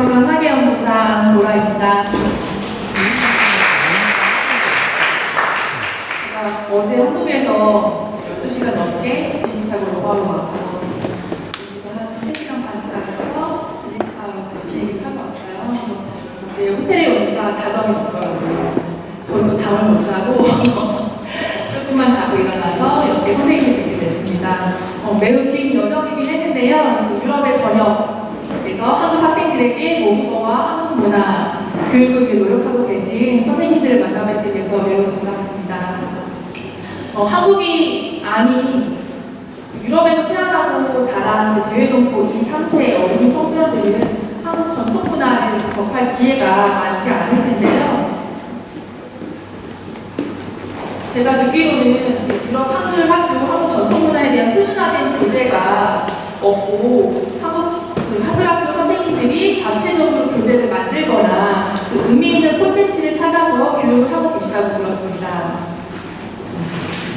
학예연구사 보라입니다. 제가 어제 한국에서 12시간 넘게 비행기 타고 로마로 와서 여기서 한 3시간 반 기다려서 비행차로 다시 비행기 타고 왔어요. 그래서 이제 호텔에 오니까 자정이 넘더라고요. 저희 또 잠을 못 자고 조금만 자고 일어나서 이렇게 선생님을 뵙게 됐습니다. 매우 긴 여정이긴 했는데요. 유럽의 전역에서 한국 학생들에게 모국어와 한국 문화, 교육을 위해 노력하고 계신 선생님들을 만나 뵙게 돼서 매우 반갑습니다. 한국이 아닌 유럽에서 태어나고 자란 제 재외동포 2, 3세 어린이 청소년들은 한국 전통 문화를 접할 기회가 많지 않을 텐데요. 제가 듣기로는 유럽 한글 학교, 한국 전통 문화에 대한 표준화된 교재가 없고 한글 학교 선생님들이 자체적으로 교재를 만들거나 의미 있는 콘텐츠를 찾아서 교육을 하고 계시다고 들었습니다.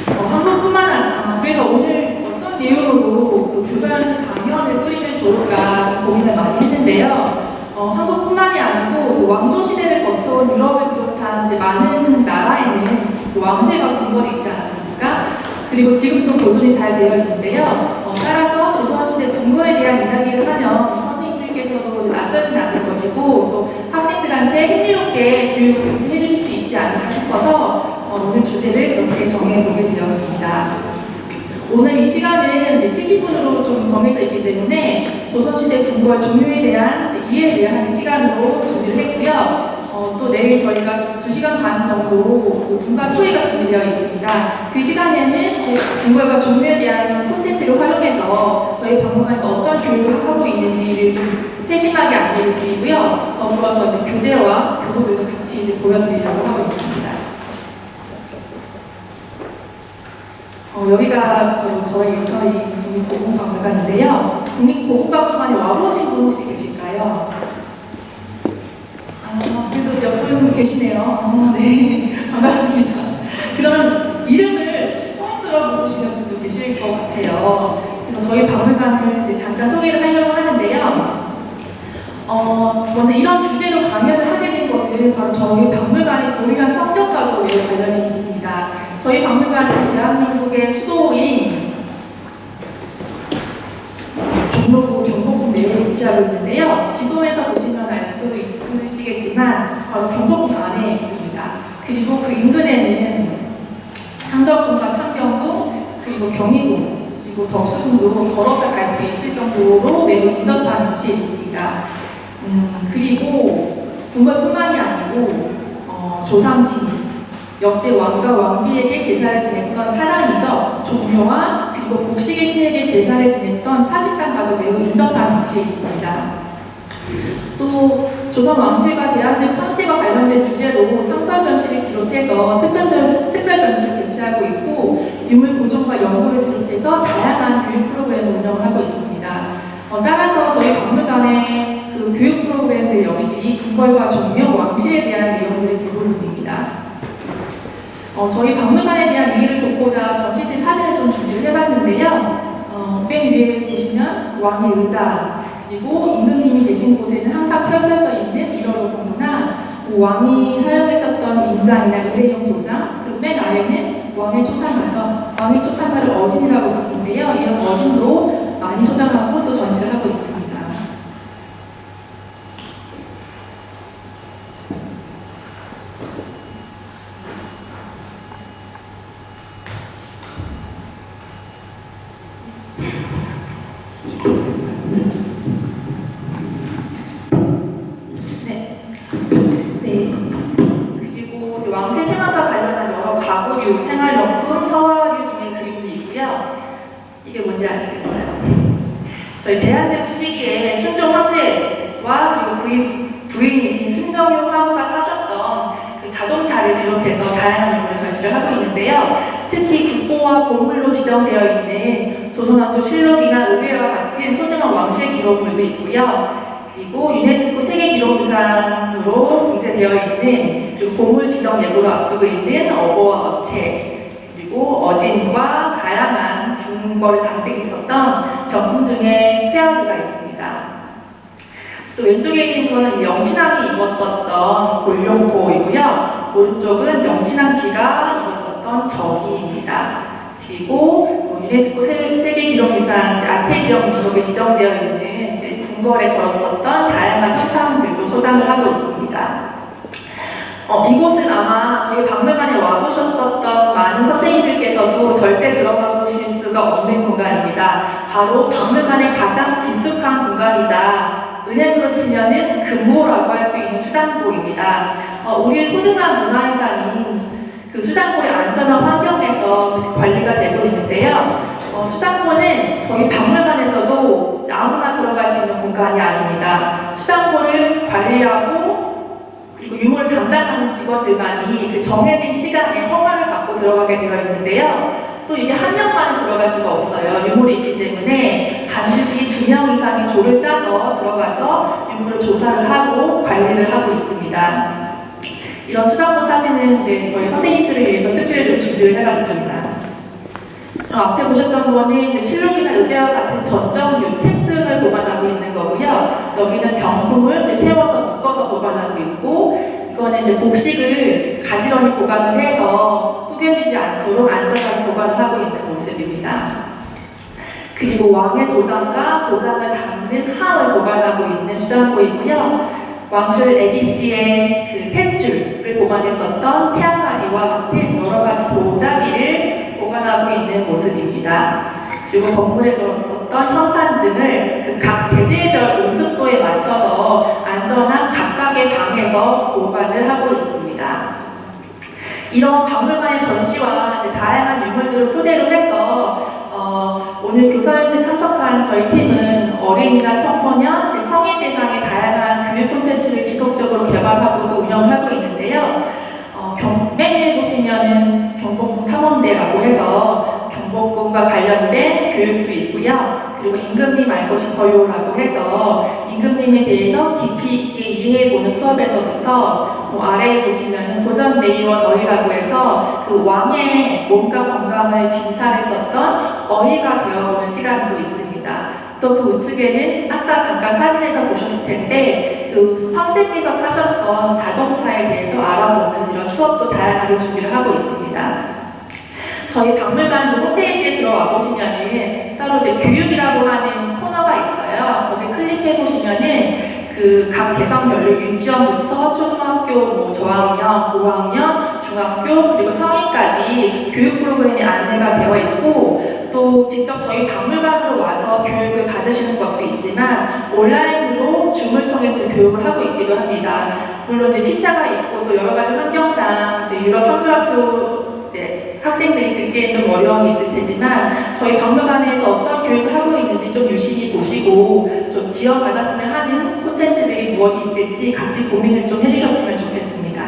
한국뿐만 아니라 그래서 오늘 어떤 내용으로 교사 연수 강연을 꾸리면 좋을까 고민을 많이 했는데요. 한국뿐만이 아니고 왕조 시대를 거쳐온 유럽을 비롯한 이제 많은 나라에는 왕실과 궁궐이 있지 않았습니까? 그리고 지금도 보존이 잘 되어 있는데요. 따라서 조선시대 궁궐에 대한 이야기를 하면 선생님들께서도 낯설진 않을 것이고 또 학생들한테 흥미롭게 교육을 같이 해주실 수 있지 않을까 싶어서 오늘 주제를 이렇게 정해보게 되었습니다. 오늘 이 시간은 이제 70분으로 좀 정해져 있기 때문에 조선시대 궁궐 종묘에 대한 이해를 하는 시간으로 준비를 했고요. 또 내일 저희가 2시간 반 정도 분과 토의가 준비되어 있습니다. 그 시간에는 궁궐과 종묘에 대한 콘텐츠를 활용해서 저희 박물관에서 어떤 교육을 하고 있는지를 좀 세심하게 안내를 드리고요. 더불어서 이제 교재와 교보들도 같이 이제 보여드리려고 하고 있습니다. 여기가 저희 인터인 국립고궁박물관인데요. 국립고궁박물관에 와보신 분 혹시 계실까요? 그래도 몇 분 계시네요. 네, 반갑습니다. 그러면 이름을 처음 들어보시는 분도 계실 것 같아요. 그래서 저희 박물관을 이제 잠깐 소개를 하려고 하는데요. 먼저 이런 주제로 강연을 하게 된 것은 바로 저희 박물관이 보유한 성격과도 매우 관련이 있습니다. 저희 박물관은 대한민국의 수도인 종로구 경복궁 내에 위치하고 있는데요. 지도에서 보시면 알 수 있으시겠지만 바로 경복궁 안에 있습니다. 그리고 그 인근에는 창덕궁과 창경궁, 그리고 경희궁, 그리고 덕수궁도 걸어서 갈 수 있을 정도로 매우 인접한 위치에 있습니다. 그리고 궁궐뿐만이 아니고 조상신, 역대 왕과 왕비에게 제사를 지냈던 사랑이죠. 종묘와 그리고 복식의 신에게 제사를 지냈던 사직당과도 매우 인접한 위치에 있습니다. 또 조선 왕실과 대한제 황실과 관련된 주제로 상설 전시를 비롯해서 특별 전시를 개최하고 있고 유물 보존과 연구를 비롯해서 다양한 교육 프로그램을 운영을 하고 있습니다. 따라서 저희 박물관의 그 교육 프로그램들 역시 궁궐과 종묘, 왕실에 대한 내용들이 대부분입니다. 저희 박물관에 대한 이해를 돕고자 전시실 사진을 좀 준비를 해봤는데요. 맨 위에 보시면 왕의 의자, 그리고 임금님이 계신 곳에는 항상 펼쳐져 있는 일월로공이나 왕이 사용했었던 인장이나 의뢰용 도장, 그리고 맨 아래는 왕의 초상화죠. 왕의 초상화를 어진이라고 부르는데요. 이런 어진도 많이 소장하고 또 전시를 하고 있습니다. 그리고 이제 왕실 생활과 관련한 여러 가구류, 생활용품, 서화류 등의 그림도 있고요. 이게 뭔지 아시겠어요? 저희 대한제국 시기에 순종 황제와 그리고 그의 부인이신 순정용 황후가 타셨던 그 자동차를 비롯해서 다양한 유물을 전시를 하고 있는데요. 특히 국보와 보물로 지정되어 있는 조선왕조 실록이나 의궤와 같은 소중한 왕실 기록물도 있고요. 그리고 유네스코 세계기록유산으로 등재되어 있는 그리고 보물 지정 예고를 앞두고 있는 어보와 어체, 그리고 어진과 다양한 궁궐 장식이 있었던 병품 등의 회화류가 있습니다. 또 또 왼쪽에 있는 거는 영신왕이 입었었던 골룡포이고요. 오른쪽은 영신왕기가 입었었던 저기입니다. 그리고 유네스코 세계기록유산 아테지역 목록에 지정되어 있는 궁궐에 걸었었던 다양한 현판들도 소장을 하고 있습니다. 이곳은 아마 저희 박물관에 와보셨었던 많은 선생님들께서도 절대 들어가 보실 수가 없는 공간입니다. 바로 박물관의 가장 깊숙한 공간이자 은행으로 치면은 금고라고 할 수 있는 수장고입니다. 우리의 소중한 문화유산인 그 수장고의 안전한 환경에서 관리가 되고 있는데요. 수장고는 저희 박물관에서도 아무나 들어갈 수 있는 공간이 아닙니다. 수장고를 관리하고 그리고 유물을 담당하는 직원들만이 그 정해진 시간에 허가를 받고 들어가게 되어 있는데요. 또 이게 한 명만은 들어갈 수가 없어요. 유물이 있기 때문에 반드시 2명 이상의 조를 짜서 들어가서 유물을 조사를 하고 관리를 하고 있습니다. 이런 수장고 사진은 저희 선생님들을 위해서 특별히 좀 준비를 해봤습니다. 앞에 보셨던 거는 실록이나 의뢰와 같은 전적 유책 등을 보관하고 있는 거고요. 여기는 병품을 세워서 묶어서 보관하고 있고, 이거는 복식을 가지런히 보관을 해서 구겨지지 않도록 안전하게 보관을 하고 있는 모습입니다. 그리고 왕의 도장과 도장을 담는 함을 보관하고 있는 수장고이고요. 왕실 에디시의 그 탯줄을 보관했었던 태양아리와 같은 여러 가지 도자기를 보관하고 있는 모습입니다. 그리고 건물에 걸었었던 현판 등을 그 각 재질별 온습도에 맞춰서 안전한 각각의 방에서 보관을 하고 있습니다. 이런 박물관의 전시와 다양한 유물들을 토대로 해서 오늘 교사연수에 참석한 저희 팀은 어린이나 청소년, 성인 대상의 다양한 교육 콘텐츠를 지속적으로 개발하고 또 운영을 하고 있는데요. 메뉴에 보시면은 경복궁 탐험대라고 해서 경복궁과 관련된 교육도 있고요. 그리고 임금님 알고 싶어요라고 해서 임금님에 대해서 깊이 있게 이해해보는 수업에서부터 아래에 보시면은 도전 메이원 어이라고 해서 그 왕의 몸과 건강을 진찰했었던 어이가 되어보는 시간도 있습니다. 또 그 우측에는 아까 잠깐 사진에서 보셨을 텐데 그 황제께서 타셨던 자동차에 대해서 알아보는 이런 수업도 다양하게 준비를 하고 있습니다. 저희 박물관 홈페이지에 들어와 보시면은 따로 교육이라고 하는 코너가 있어요. 거기 클릭해 보시면은 그 각 대상별로 유치원부터 초등학교, 저학년, 고학년, 중학교 그리고 성인까지 교육 프로그램이 안내가 되어 있고 또 직접 저희 박물관으로 와서 교육을 받으시는 것도 있지만 온라인으로 줌을 통해서 교육을 하고 있기도 합니다. 물론 시차가 있고 또 여러 가지 환경상 유럽 한글학교 학생들이 듣기엔 좀 어려움이 있을 테지만 저희 박물관에서 어떤 교육을 하고 있는지 좀 유심히 보시고 좀 지원받았으면 하는 콘텐츠들이 무엇이 있을지 같이 고민을 좀 해주셨으면 좋겠습니다.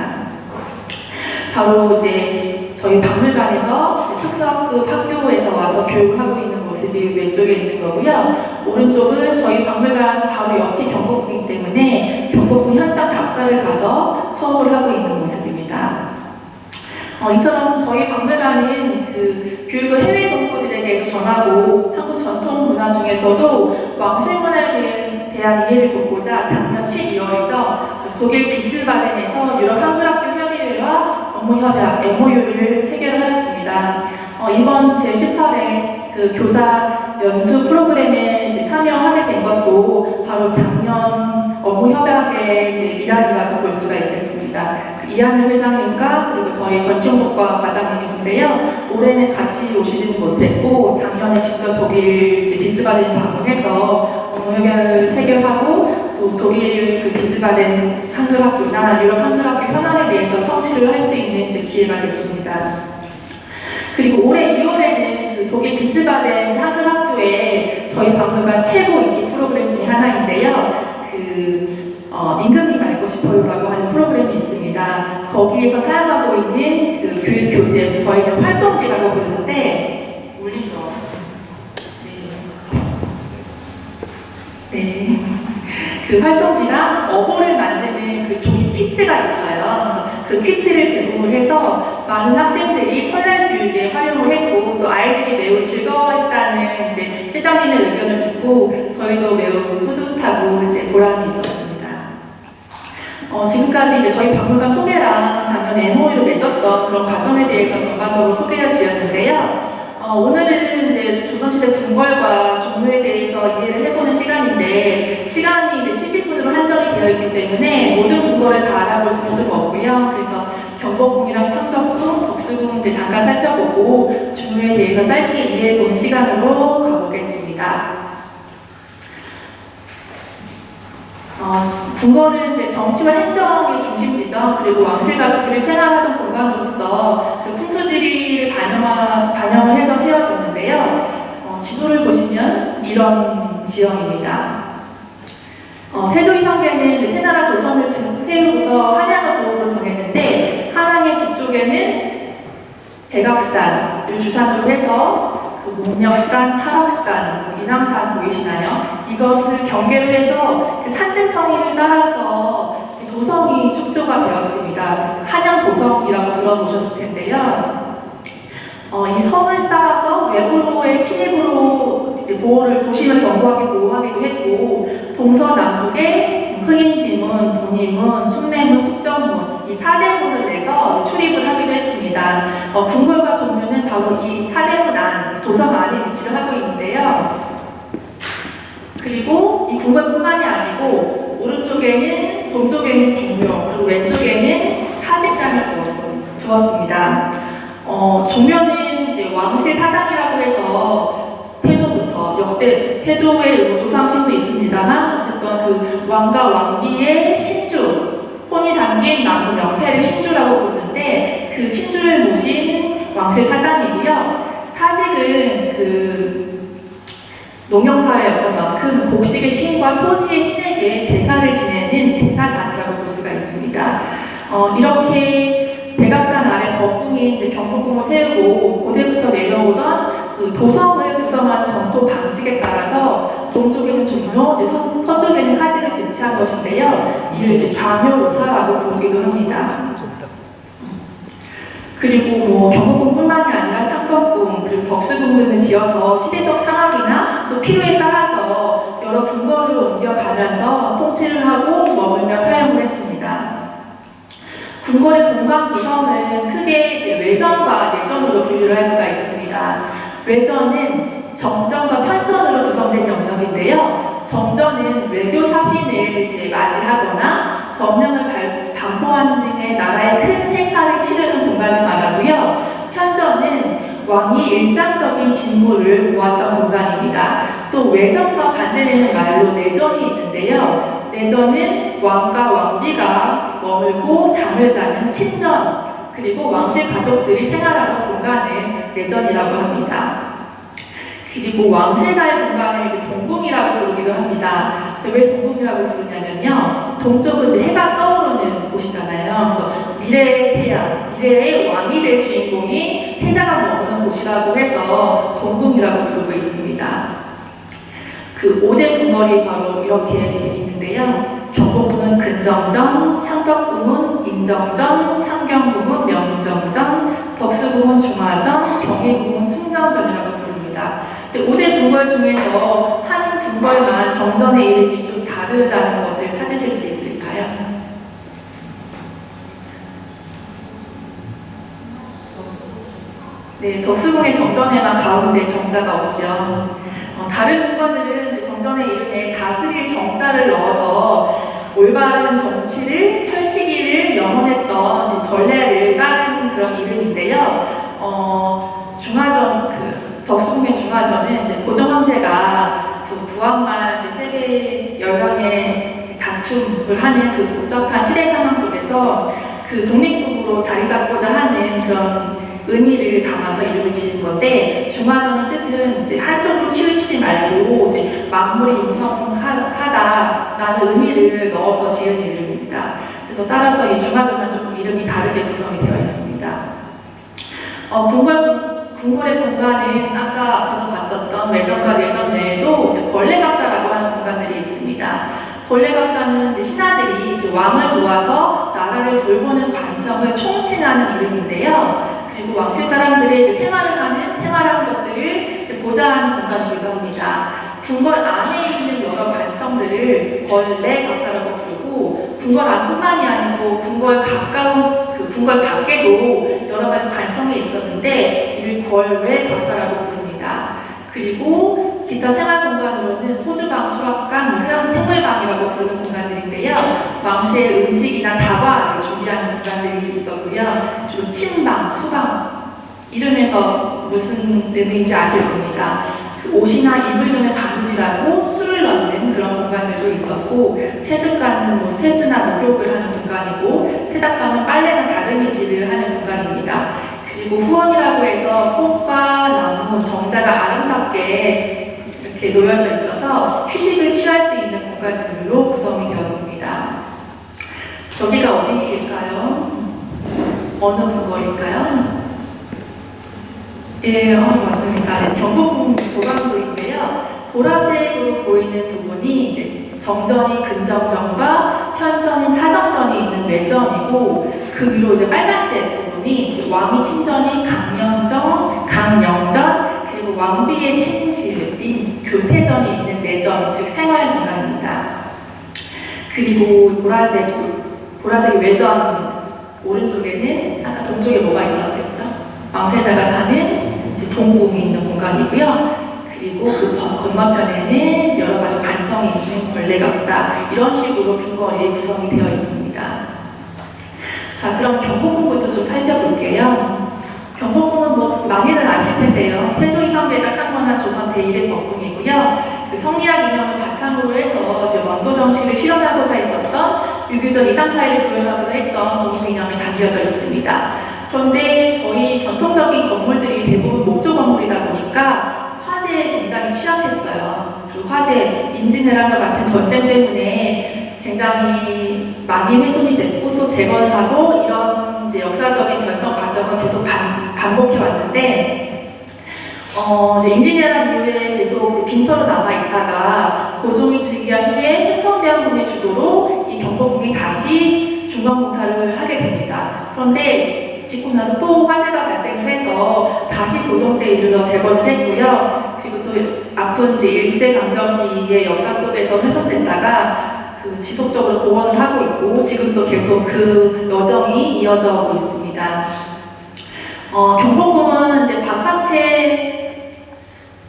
바로 저희 박물관에서 특수학급 학교에서 와서 교육을 하고 있는 모습이 왼쪽에 있는 거고요. 오른쪽은 저희 박물관 바로 옆이 경복궁이기 때문에 경복궁 현장 답사를 가서 수업을 하고 있는 모습입니다. 이처럼 저희 박물관은 그 교육을 해외 동포들에게도 전하고 한국 전통 문화 중에서도 왕실 문화에 대한 이해를 돕고자 작년 12월이죠. 독일 비스바덴에서 유럽 한글학교 협의회와 업무협약 MOU를 체결하였습니다. 이번 제18회 그 교사 연수 프로그램에 참여하게 된 것도 바로 작년 업무협약의 일환이라고 볼 수가 있겠습니다. 이한일 회장님과 그리고 저희 전시홍보과 과장님이신데요. 올해는 같이 오시지는 못했고 작년에 직접 독일 비스바덴 방문해서 업무협약을 체결하고 또 독일 그 비스바덴 한글학교나 유럽 한글학교 현황에 대해서 청취를 할 수 있는 기회가 됐습니다. 그리고 올해 2월에는 그 독일 비스바덴 한글학교에 저희 박물관 최고 인기 프로그램 중에 하나인데요. 임금님 알고 싶어요라고 하는 프로그램이 있습니다. 거기에서 사용하고 있는 그 교육 교재, 저희는 활동지라고 부르는데 울리죠. 네. 그 활동지랑 어보를 만드는 그 종이 키트가 있어요. 그래서 그 키트를 제공을 해서 많은 학생들이 설날 교육에 활용을 했고 또 아이들이 매우 즐거워했다는 회장님의 의견을 듣고 저희도 매우 뿌듯하고 보람이 있었습니다. 지금까지 이제 저희 박물관 소개랑 작년 MOU를 맺었던 그런 과정에 대해서 전반적으로 소개해 드렸는데요. 오늘은 이제 조선시대 궁궐과 종묘에 대해서 이해를 해보는 시간인데, 시간이 이제 70분으로 한정이 되어 있기 때문에 모든 궁궐을 다 알아볼 수는 좀 없고요. 그래서 경복궁이랑 창덕궁, 덕수궁 이제 잠깐 살펴보고 종묘에 대해서 짧게 이해해보는 시간으로 가보겠습니다. 궁궐은 이제 정치와 행정의 중심지죠. 그리고 왕실 가족들이 생활하던 공간으로서 그 풍수지리를 반영을 해서 세워졌는데요. 지도를 보시면 이런 지형입니다. 태조 이성계는 이제 새나라 조선을 세우고서 한양을 도읍으로 정했는데, 한양의 북쪽에는 백악산을 주산으로 해서 그 목력산, 타락산, 인왕산 보이시나요? 이것을 경계로 해서 그 산등성이를 따라서 도성이 축조가 되었습니다. 한양도성이라고 들어보셨을 텐데요. 이 성을 쌓아서 외부로의 침입으로 이제 도심을 견고하게 보호하기도 했고, 동서남북에 흥인지문, 돈이문, 숭례문, 숙전문 이 4대문을 내서 출입을 하기도 했습니다. 궁궐과 종묘는 바로 이 4대문 안, 도성 안에 위치를 하고 있는데요. 그리고 이 궁궐뿐만이 아니고 오른쪽에는, 동쪽에는 종묘, 그리고 왼쪽에는 사직단을 두었습니다. 종묘는 이제 왕실 사당이라고 해서 태조부터 역대 태조의 조상신도 있습니다만, 어쨌든 그 왕과 왕비의 신주, 혼이 담긴 나무 명패를 신주라고 부르는데, 그 신주를 모신 왕실 사당이고요. 사직은 그 농경사회의 어떤 만큼 곡식의 신과 토지의 신에게 제사를 지내는 제사단이라고 볼 수가 있습니다. 이렇게 백악산 아래 법궁이 이제 경복궁을 세우고 고대부터 내려오던 그 도성을 구성하는 전통 방식에 따라서 동쪽에는 종묘, 이제 서쪽에는 사직을 배치한 것인데요. 이를 이제 좌묘우사라고 부르기도 합니다. 그리고 경복궁뿐만이 아니라 창덕궁, 그리고 덕수궁 등을 지어서 시대적 상황이나 또 필요에 따라서 여러 궁궐을 옮겨가면서 통치를 하고 머물며 사용을 했습니다. 궁궐의 공간 구성은 크게 이제 외전과 내전으로 분류를 할 수가 있습니다. 외전은 정전과 편전으로 구성된 영역인데요. 정전은 외교 사신을 이제 맞이하거나 법령을 반포하는 등의 나라의 큰 행사를 치르는 공간을 말하고요. 편전은 왕이 일상적인 직무를 보았던 공간입니다. 또 외전과 반대되는 말로 내전이 있는데요. 내전은 왕과 왕비가 머물고 잠을 자는 침전, 그리고 왕실 가족들이 생활하던 공간을 내전이라고 합니다. 그리고 왕세자의 공간을 이제 동궁이라고 부르기도 합니다. 왜 동궁이라고 부르냐면요. 동쪽은 이제 해가 떠오르는 곳이잖아요. 그래서 미래의 태양, 미래의 왕이 될 주인공이 세자가 머무는 곳이라고 해서 동궁이라고 부르고 있습니다. 그 5대 궁궐이 바로 이렇게 있는데요. 경복궁은 근정전, 창덕궁은 인정전, 창경궁은 명정전, 덕수궁은 중화전, 경희궁은 숭정전이라고 부릅니다. 근데 5대 궁궐 중에서 한 궁궐만 정전의 이름이 좀 다르다는 것을 찾으실 수 있을까요? 네, 덕수궁의 정전에만 가운데 정자가 없죠. 다른 궁궐들은 정전의 이름에 다스릴 정자를 넣어서 올바른 정치를 펼치기를 염원했던 전례를 따른 그런 이름인데요. 중화전, 덕수궁의 중화전은 이제 고종 황제가 부한말 세계 열강의 다툼을 하는 그 복잡한 시대 상황 속에서 그 독립국으로 자리 잡고자 하는 그런 의미를 담아서 이름을 지은 건데, 중화전의 뜻은 이제 한쪽으로 치우치지 말고 이제 만물이 융성하다라는 의미를 넣어서 지은 이름입니다. 그래서 따라서 이 중화전은 조금 이름이 다르게 구성이 되어 있습니다. 궁궐의 공간은 아까 앞에서 봤었던 외전과 내전 외에도 이제 벌레각사라고 하는 공간들이 있습니다. 벌레각사는 이제 신하들이 이제 왕을 도와서 나라를 돌보는 관청을 총칭하는 이름인데요. 그리고 왕실 사람들의 이제 생활하는 것들을 이제 보좌하는 공간이기도 합니다. 궁궐 안에 있는 여러 관청들을 벌레각사라고 부르고, 안뿐만이 아니고 궁궐 가까운 궁궐 밖에도 여러 가지 관청이 있었는데 이를 걸외 박사라고 부릅니다. 그리고 기타 생활 공간으로는 소주방, 수락관, 생물방이라고 부르는 공간들인데요. 왕실의 음식이나 다과를 준비하는 공간들이 있었고요. 그리고 침방, 수방, 이름에서 무슨 의미인지 아실 겁니다. 옷이나 이불 등을 바느질하고 술을 넣는 그런 공간들도 있었고, 세숫가는 세수나 목욕을 하는 공간이고, 세탁방은 빨래나 다듬이질을 하는 공간입니다. 그리고 후원이라고 해서 꽃과 나무, 정자가 아름답게 이렇게 놓여져 있어서 휴식을 취할 수 있는 공간들로 구성이 되었습니다. 여기가 어디일까요? 어느 궁궐일까요? 예, 맞습니다. 네, 경복궁 조각도인데요. 보라색으로 보이는 부분이 이제 정전인 근정전과 현전인 사정전이 있는 외전이고, 그 위로 이제 빨간색 부분이 이제 왕이 친전인 강영전, 그리고 왕비의 친실인 교태전이 있는 내전, 즉 생활 공간입니다. 그리고 보라색 외전 오른쪽에는 아까 동쪽에 뭐가 있다고 했죠? 왕세자가 사는 동궁이 있는 공간이고요. 그리고 그 건너편에는 여러 가지 관청이 있는 권례각사, 이런 식으로 궁궐이 구성이 되어 있습니다. 자, 그럼 경복궁부터 좀 살펴볼게요. 경복궁은 많이들 아실 텐데요. 태조 이성계가 창건한 조선 제1의 법궁이고요. 그 성리학 이념을 바탕으로 해서 이제 원도 정치를 실현하고자 했었던 유교적 이상 사회를 구현하고자 했던 법궁 이념이 담겨져 있습니다. 그런데 저희 전통적인 건물들이 대부분 목조 건물이다 보니까 화재에 굉장히 취약했어요. 그 화재, 임진왜란과 같은 전쟁 때문에 굉장히 많이 훼손이 됐고 또 재건을 하고 이런 이제 역사적인 변천 과정을 계속 반복해 왔는데 이제 임진왜란 이후에 계속 이제 빈터로 남아 있다가 고종이 즉위한 후에 횡성대원군의 주도로 이 경복궁이 다시 중간공사를 하게 됩니다. 그런데 짓고 나서 또 화재가 발생을 해서 다시 고종 때 이르러 재건을 했고요. 그리고 또 아픈 이제 일제강점기의 역사 속에서 훼손됐다가 지속적으로 복원을 하고 있고 지금도 계속 그 여정이 이어져 오고 있습니다. 경복궁은 이제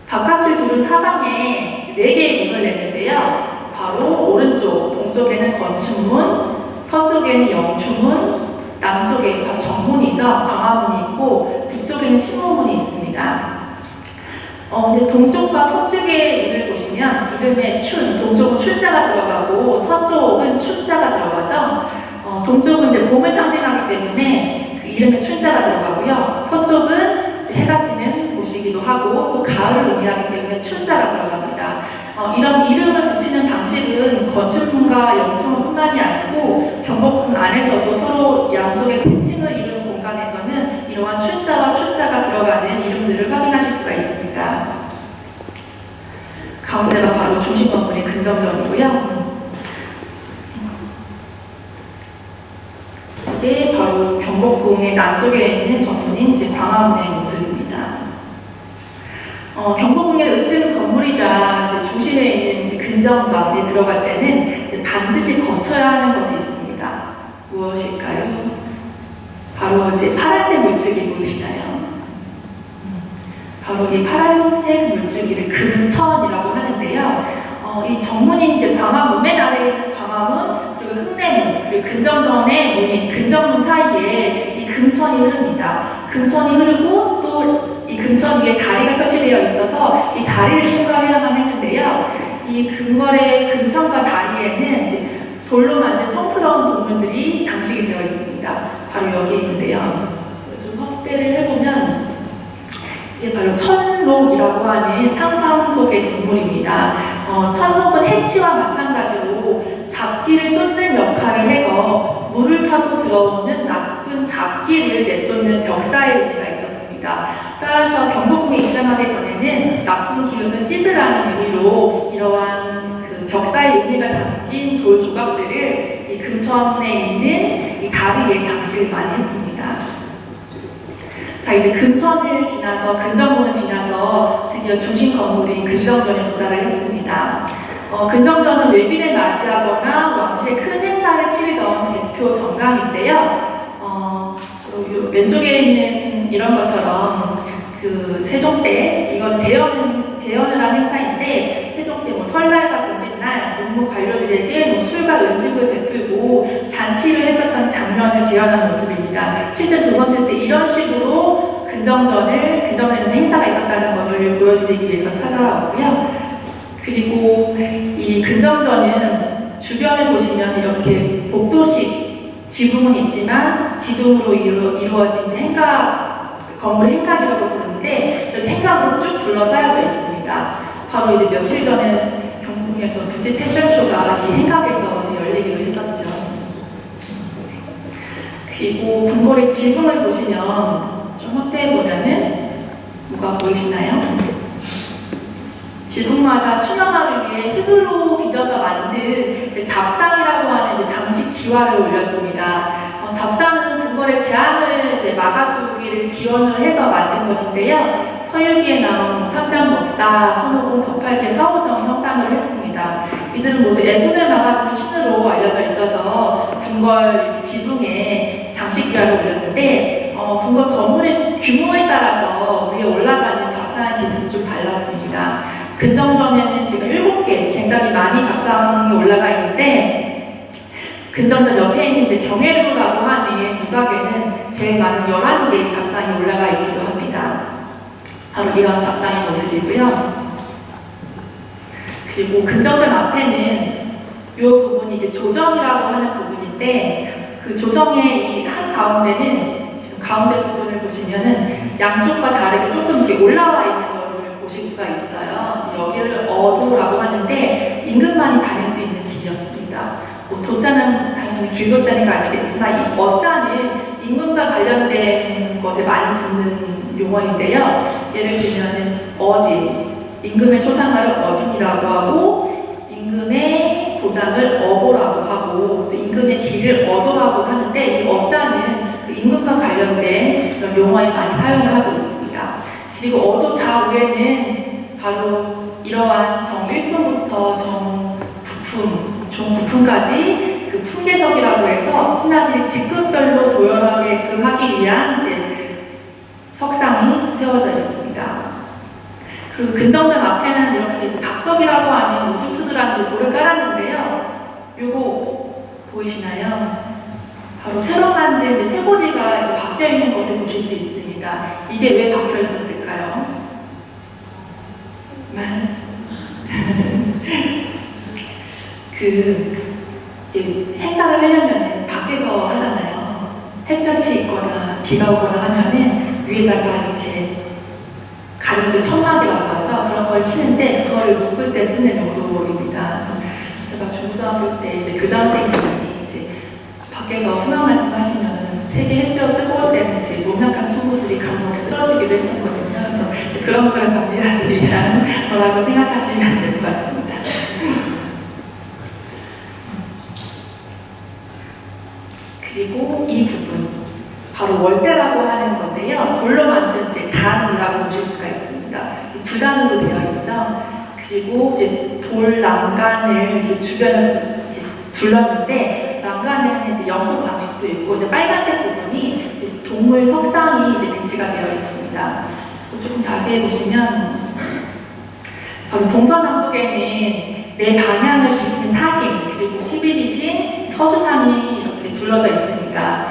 바깥을 두른 사방에 4개의 문을 냈는데요. 바로 오른쪽, 동쪽에는 건축문, 서쪽에는 영추문, 남쪽에 정문이죠. 광화문이 있고 북쪽에는 신무문이 있습니다. 근데 동쪽과 서쪽의 문을 보시면 이름에 동쪽은 춘자가 들어가고 서쪽은 춘자가 들어가죠. 동쪽은 이제 봄을 상징하기 때문에 그 이름에 춘자가 들어가고요. 서쪽은 이제 해가 지는 곳이기도 하고 또 가을을 의미하기 때문에 춘자가 들어갑니다. 이런 이름을 붙이는 방식은 건축문과 영축문뿐만이 아니고 경복궁 안에서도 서로 양쪽의 대칭을 이루는 공간에서는 이러한 춘자와 춘자가 들어가는 이름들을 확인하실 수가 있습니다. 가운데가 바로 중심 건물인 근정전이고요. 이게 바로 경복궁의 남쪽에 있는 정문인 이제 광화문의 모습입니다. 경복궁의 으뜸 건물이자 이제 중심에 있는 이제 근정전에 들어갈 때는 이제 반드시 거쳐야 하는 것이 있습니다. 무엇일까요? 바로 이제 파란색 물줄기 보이시나요? 바로 이 파란색 물줄기를 금천이라고 하는데요. 이 정문인 이제 광화문, 맨 아래에 있는 광화문, 그리고 흑내문, 그리고 근정전의 문인 근정문 사이에 이 금천이 흐릅니다. 금천이 흐르고 또 이 금천 위에 다리가 설치되어 있어서 이 다리를 통과해야만 했는데요. 이 궁궐의 금천과 다리에는 이제 돌로 만든 성스러운 동물들이 장식이 되어 있습니다. 바로 여기 있는데요. 좀 확대를 해보면 이게 바로 천록이라고 하는 상상 속의 동물입니다. 천록은 해치와 마찬가지로 잡기를 쫓는 역할을 해서 물을 타고 들어오는 나쁜 잡기를 내쫓는 벽사의 의미가 있었습니다. 따라서 경복궁에 입장하기 전에는 나쁜 기운을 씻으라는 의미로 이러한 그 벽사의 의미가 담긴 돌 조각들을 이 금천에 있는 이 다리에 장식을 많이 했습니다. 자, 이제 금천을 지나서 근정문을 지나서 드디어 중심 건물인 근정전에 도달을 했습니다. 근정전은 외빈을 맞이하거나 왕실의 큰 행사를 행사를 치르던 대표 정강인데요. 왼쪽에 있는 이런 것처럼 그 세종 때 이건 재연을 한 행사인데 세종 때 뭐 설날과 동짓날 문무 관료들에게 뭐 술과 음식을 베풀고 잔치를 했었던 장면을 재현한 모습입니다. 실제 조선시대 때 이런 식으로 근정전에서 행사가 있었다는 것을 보여드리기 위해서 찾아왔고요. 그리고 이 근정전은 주변을 보시면 이렇게 복도식 지붕은 있지만 기둥으로 이루어진 이제 건물의 행각이라고 부르는데 이렇게 행각으로 쭉 둘러싸여져 있습니다. 바로 이제 며칠 전에 경북에서 부지 패션쇼가 이 행각에서 열리기로 했었죠. 그리고 궁궐의 지붕을 보시면 좀 확대해 보면은 뭐가 보이시나요? 지붕마다 추념화를 위해 흙으로 빚어서 만든 잡상이라고 하는 이제 장식 기와를 올렸습니다. 잡상은 궁궐의 재앙을 막아주기를 기원을 해서 만든 것인데요. 서유기에 나온 삼장법사, 손오공, 저팔계, 사오정 형상을 했습니다. 이들은 모두 애군을 막아주는 신으로 알려져 있어서 궁궐 지붕에 장식 기와를 올렸는데 궁궐 건물의 규모에 따라서 위에 올라가는 잡상의 개수도 좀 달랐습니다. 근정전에는 지금 7개 굉장히 많이 잡상이 올라가 있는데 근정전 옆에 있는 이제 경회루라고 하는 부각에는 제일 많은 11개의 잡상이 올라가 있기도 합니다. 바로 이런 잡상의 모습이고요. 그리고 근정전 앞에는 이 부분이 이제 조정이라고 하는 부분인데 그 조정의 이 한 가운데는 지금 가운데 부분을 보시면은 양쪽과 다르게 조금 이렇게 올라와 있는 것을 보실 수가 있어요. 여기를 어도라고 하는데 임금만이 다닐 수 있는 길이었습니다. 도자는 당연히 길도자니까 아시겠지만 이 어자는 임금과 관련된 것에 많이 듣는 용어인데요. 예를 들면은 어진, 임금의 초상화를 어진이라고 하고 임금의 도장을 어보라고 하고 또 임금의 길을 어도라고 하는데 이 어자는 그 임금과 관련된 그런 용어에 많이 사용을 하고 있습니다. 그리고 어도 좌우에는 바로 이러한 정 1품부터 정 9품, 종 9품까지 그 품계석이라고 해서 신하들이 직급별로 도열하게끔 하기 위한 이제 석상이 세워져 있습니다. 그리고 근정전 앞에는 이렇게 이제 박석이라고 하는 우두투두란 돌을 깔았는데요. 요거 보이시나요? 바로 새로 만든 이제 쇠고리가 이제 박혀 있는 것을 보실 수 있습니다. 이게 왜 박혀 있었을까요? 행사를 하려면 밖에서 하잖아요. 햇볕이 있거나 비가 오거나 하면은 위에다가 이렇게 가려져 천막이라고 하죠. 그런 걸 치는데 그거를 묶을 때 쓰는 도도입니다. 그래서 제가 중고등학교 때 이제 교장선생님이 이제 밖에서 훈화 말씀하시면은 되게 햇볕 뜨거울 때는 이제 몸 약한 친구들이 간혹 쓰러지기도 했었거든요. 그래서 이제 그런 거를 방지하기 위한 거라고 생각하시면 될 것 같습니다. 그리고 이 부분 바로 월대라고 하는 건데요. 돌로 만든 이제 단이라고 보실 수가 있습니다. 두 단으로 되어 있죠. 그리고 이제 돌 난간을 이렇게 주변을 이렇게 둘렀는데 난간에는 이제 연꽃 장식도 있고 이제 빨간색 부분이 이제 동물 석상이 이제 배치가 되어 있습니다. 조금 자세히 보시면 바로 동서남북에는 네 방향을 지킨 사신 그리고 12지신 서수상이 이렇게 둘러져 있습니다.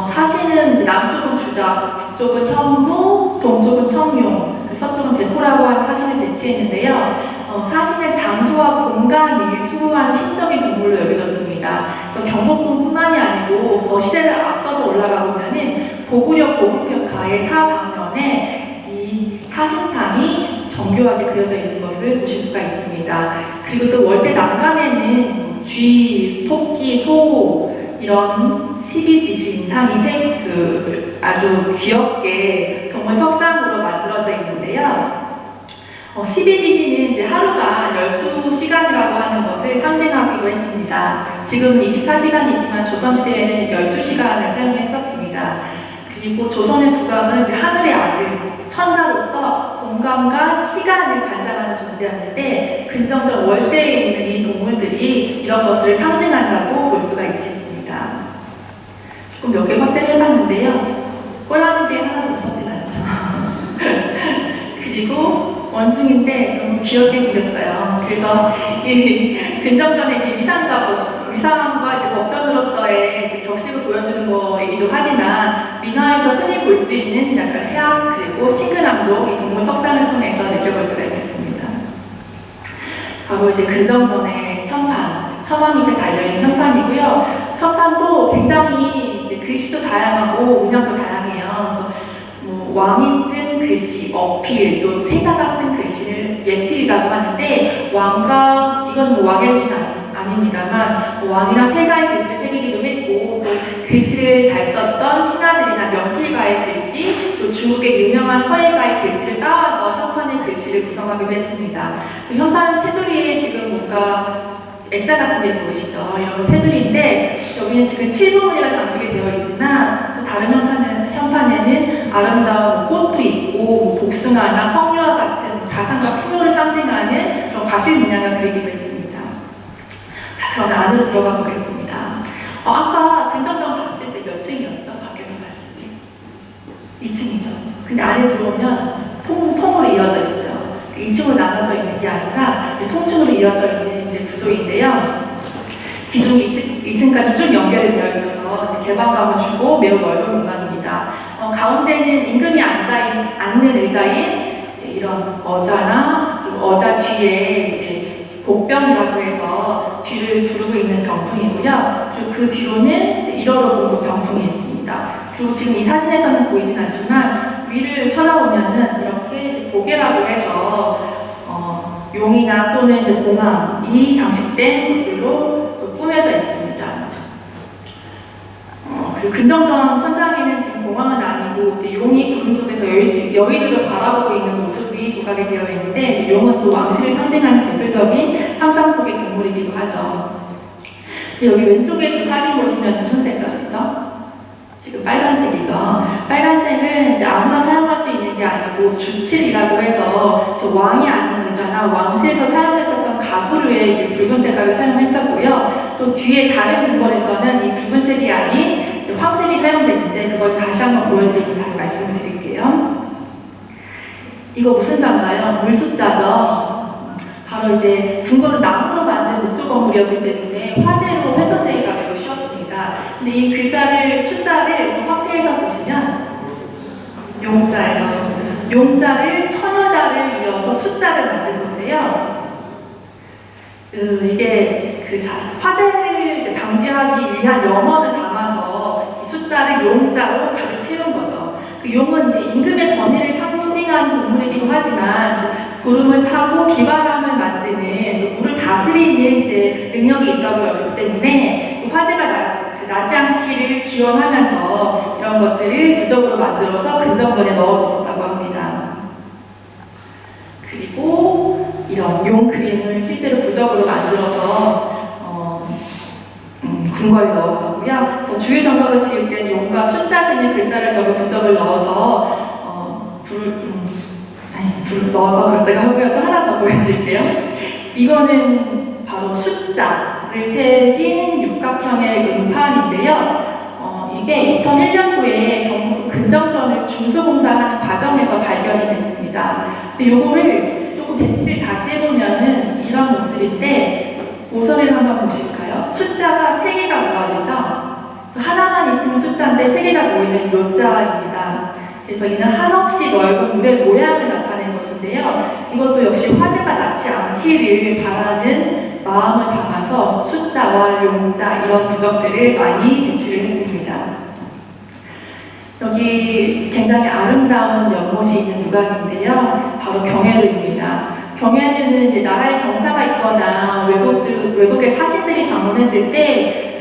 사신은 이제 남쪽은 주작, 북쪽은 현무, 동쪽은 청룡, 서쪽은 백호라고 하는 사신을 배치했는데요. 사신의 장소와 공간을 수호하는 신적인 동물로 여겨졌습니다. 그래서 경복궁뿐만이 아니고 더 시대를 앞서서 올라가 보면은 고구려 고궁벽화의 사방면에 이 사신상이 정교하게 그려져 있는 것을 보실 수가 있습니다. 그리고 또 월대 난간에는 쥐, 토끼, 소 이런 12지신상이 아주 귀엽게 동물 석상으로 만들어져 있는데요. 12지신은 이제 하루가 12시간이라고 하는 것을 상징하기도 했습니다. 지금 24시간이지만 조선시대에는 12시간을 사용했었습니다. 그리고 조선의 국왕은 이제 하늘의 아들, 천자로서 공간과 시간을 관장하는 존재였는데 근정전 월대에 있는 이 동물들이 이런 것들을 상징한다고 볼 수가 있겠습니다. 조금 몇 개 확대를 해봤는데요. 꼬라미인데 하나도 무섭진 않죠. 그리고 원숭이인데 너무 귀엽게 생겼어요. 그래서 이 근정전에 이제 위상과 이제 법전으로서의 이제 격식을 보여주는 거이기도 하지만 민화에서 흔히 볼 수 있는 약간 해악 그리고 친근함도 이 동물 석상을 통해서 느껴볼 수가 있겠습니다. 바로 이제 근정전의 현판, 처마 밑에 달려있는 현판이고요. 현판도 굉장히 이제 글씨도 다양하고 문양도 다양해요. 그래서 왕이 쓴 글씨, 어필, 또 세자가 쓴 글씨를 예필이라고 하는데 이건 왕의 글씨는 아닙니다만 왕이나 세자의 글씨를 새기기도 했고 또 글씨를 잘 썼던 신하들이나 명필가의 글씨, 또 중국의 유명한 서예가의 글씨를 따와서 현판의 글씨를 구성하기도 했습니다. 그 현판 테두리에 지금 뭔가 액자 같은 게 보이시죠? 이런 테두리인데 여기는 지금 7부분이라 장식이 되어 있지만 또 다른 현판에는 아름다운 꽃도 있고 복숭아나 석류와 같은 다산과 풍요를 상징하는 그런 과실 문양을 그리기도 했습니다. 자, 그러면 안으로 들어가 보겠습니다. 아까 근정전 봤을 때 몇 층이었죠? 밖에서 봤을 때 2층이죠. 근데 안에 들어오면 통으로 이어져 있어요. 2층으로 나눠져 있는 게 아니라 통층으로 이어져 있는 이제 구조인데요. 기둥이 2층까지 쭉 연결이 되어 있어서 이제 개방감을 주고 매우 넓은 공간입니다. 가운데는 임금이 앉는 의자인 이제 이런 어자나 어자 뒤에 이제 복병이라고 해서 뒤를 두르고 있는 병풍이고요. 그리고 그 뒤로는 이제 1호로 봉도 병풍이 있습니다. 그리고 지금 이 사진에서는 보이진 않지만 위를 쳐다보면은 이렇게 이제 고개라고 해서 용이나 또는 이제 공항이 장식된 것들로 꾸며져 있습니다. 그리고 근정전 천장에는 지금 공항은 아니고 이제 용이 구름 속에서 여의주를 바라보고 있는 모습이 조각이 되어 있는데 이제 용은 또 왕실을 상징하는 대표적인 상상 속의 동물이기도 하죠. 여기 왼쪽에 두 사진 보시면 무슨 색깔이죠? 지금 빨간색이죠. 빨간색은 이제 아무나 사용할 수 있는 게 아니고 주칠이라고 해서 저 왕이 앉는 의자나 왕실에서 사용했었던 가구류에 이제 붉은 색깔을 사용했었고요. 또 뒤에 다른 궁궐에서는 이 붉은색이 아닌 이제 황색이 사용되는데 그걸 다시 한번 보여드리고 다시 말씀을 드릴게요. 이거 무슨 자인가요? 물숫자죠. 바로 이제 궁궐은 나무로 만든 목조 건물이었기 때문에 화재로 훼손되기가 매우 쉬웠습니다. 근데 이 숫자를 좀 확대해서 보시면 용자예요. 용자를 천여자를 이어서 숫자를 만든 건데요. 이게 화재를 이제 방지하기 위한 염원을 담아서 이 숫자를 용자로 가득 채운 거죠. 그 용은 이제 임금의 권위를 상징하는 동물이기도 하지만 구름을 타고 비바람을 만드는 또 물을 다스리는 이제 능력이 있다고 여기기 때문에 화재가 나지 않기를 기원하면서 이런 것들을 부적으로 만들어서 근정전에 넣어뒀었다고 합니다. 그리고 이런 용 그림을 실제로 부적으로 만들어서 궁궐에 넣었었고요. 그래서 주요 정각을 지을 때 용과 숫자 등의 글자를 적은 부적을 넣어서 불을 넣어서 그럴 때가 하고요. 또 하나 더 보여드릴게요. 이거는 바로 숫자를 새긴 육각형의 음판인데요. 이게 2001년도에 경북 근정전을 중수공사하는 과정에서 발견이 됐습니다. 근데 요거를 조금 배치를 다시 해보면은 이런 모습인데 모서리를 한번 보실까요? 숫자가 3개가 모아지죠? 그래서 하나만 있으면 숫자인데 3개가 모이는 요자입니다. 그래서 이는 한없이 넓은 물의 모양을 나타낸 것인데요. 이것도 역시 화재가 나지 않기를 바라는 마음을 담아서 숫자와 용자 이런 부적들을 많이 배치를 했습니다. 여기 굉장히 아름다운 연못이 있는 누각인데요. 바로 경회루입니다. 경회루는 이제 나라의 경사가 있거나 외국의 사신들이 방문했을 때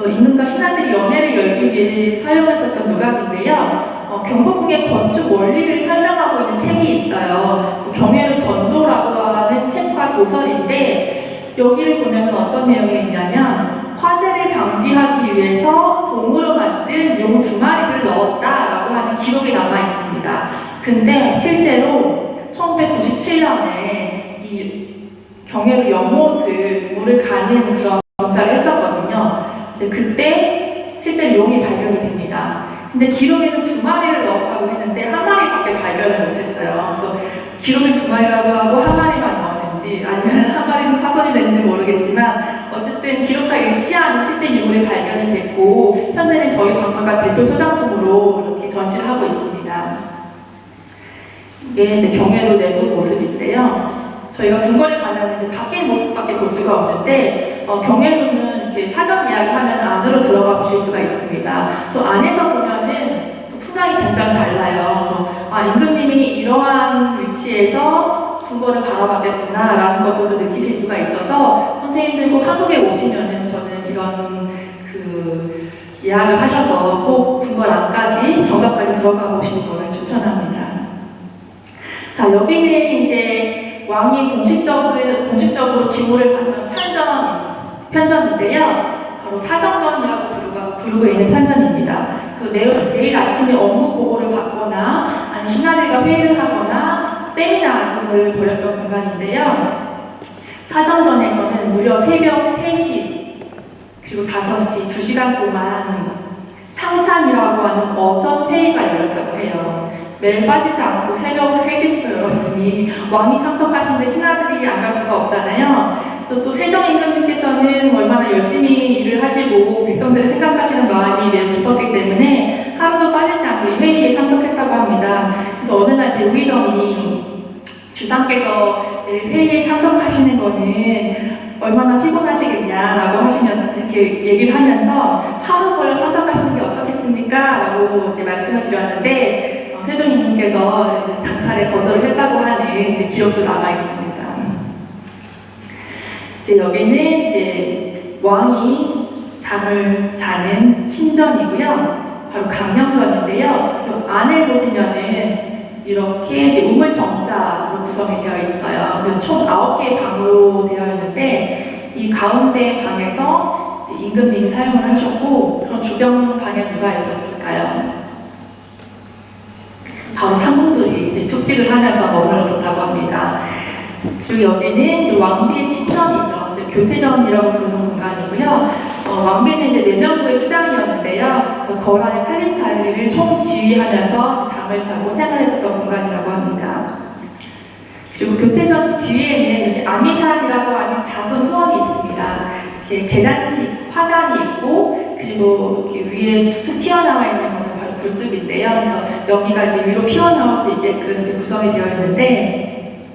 그 임금과 신하들이 연회를 열기 위해 사용했었던 누각인데요. 경복궁의 건축 원리를 설명하고 있는 책이 있어요. 경회루 전도라고 하는 책과 도설인데 여기를 보면 어떤 내용이 있냐면 화재를 방지하기 위해서 동으로 만든 용 2마리를 넣었다라고 하는 기록이 남아 있습니다. 근데 실제로 1997년에 이 경해로 연못을 물을 가는 그런 검사를 했었거든요. 이제 그때 실제로 용이 발견이 됩니다. 근데 기록에는 2마리를 넣었다고 했는데 1마리밖에 발견을 못했어요. 그래서 기록에 2마리라고 하고 1마리만 넣었는지 아니면 1마리는 파손이 됐는지 모르겠지만 어쨌든 기록과 일치하는 실제 유물이 발견이 됐고 현재는 저희 박물관 대표 소장품으로 이렇게 전시를 하고 있습니다. 이게 이제 경해로 내부 모습인데요. 저희가 궁궐에 가면 이제 밖의 모습밖에 볼 수가 없는데 경해로는 이렇게 사전 이야기하면 안으로 들어가 보실 수가 있습니다. 또 안에서 보면은 또 풍경이 굉장히 달라요. 그래서 임금님이 이러한 위치에서 궁궐을 바라봤겠구나라는 것들도 느끼실 수가 있어서 선생님들 꼭 한국에 오시면은 저는 이런 예약을 하셔서 꼭 궁궐 안까지 정각까지 들어가 보시는 것을 추천합니다. 자, 여기는 이제 왕이 공식적으로 직무를 받는 편전인데요. 바로 사정전이라고 부르고 있는 편전입니다. 매일 아침에 업무 보고를 받거나 아니면 신하들과 회의를 하거나 세미나 등을 벌였던 공간인데요. 사정전에서는 무려 새벽 3시 그리고 5시 2시간 동안 상참이라고 하는 어전 회의가 열렸다고 해요. 매일 빠지지 않고 새벽 3시부터 열었으니 왕이 참석하시는데 신하들이 안 갈 수가 없잖아요. 그래서 또 세종임금님께서는 얼마나 열심히 일을 하시고 백성들을 생각하시는 마음이 매우 깊었기 때문에 하루도 빠지지 않고 이 회의에 참석했다고 합니다. 그래서 어느 날 이제 우의정이 주상께서 매일 회의에 참석하시는 거는 얼마나 피곤하시겠냐라고 하시면 이렇게 얘기를 하면서 하루 걸려 참석하시는 게 어떻겠습니까? 라고 이제 말씀을 드렸는데 세종임금께서 이제 단칼에 거절을 했다고 하는 이제 기록도 남아 있습니다. 이제 여기는 이제 왕이 잠을 자는 침전이고요. 바로 강령전인데요. 이 안을 보시면은 이렇게 이제 우물정자로 구성이 되어 있어요. 총 9개의 방으로 되어 있는데 이 가운데 방에서 이제 임금님이 사용을 하셨고 그럼 주변 방에 누가 있었을까요? 바로 상궁들이 이제 숙직을 하면서 머물렀었다고 합니다. 그리고 여기는 이제 왕비의 침전이죠. 이제 교태전이라고 부르는 공간이고요. 왕비는 이제 내면부의 수장이었는데요. 그 거란의 살림살이를 총지휘하면서 이제 잠을 자고 생활했었던 공간이라고 합니다. 그리고 교태전 뒤에는 이렇게 아미산이라고 하는 작은 후원이 있습니다. 이렇게 계단식 화단이 있고 그리고 이렇게 위에 툭툭 튀어나와 있는 거는 바로 굴뚝인데요. 그래서 여기가 이제 위로 피어나올 수 있게끔 구성이 되어 있는데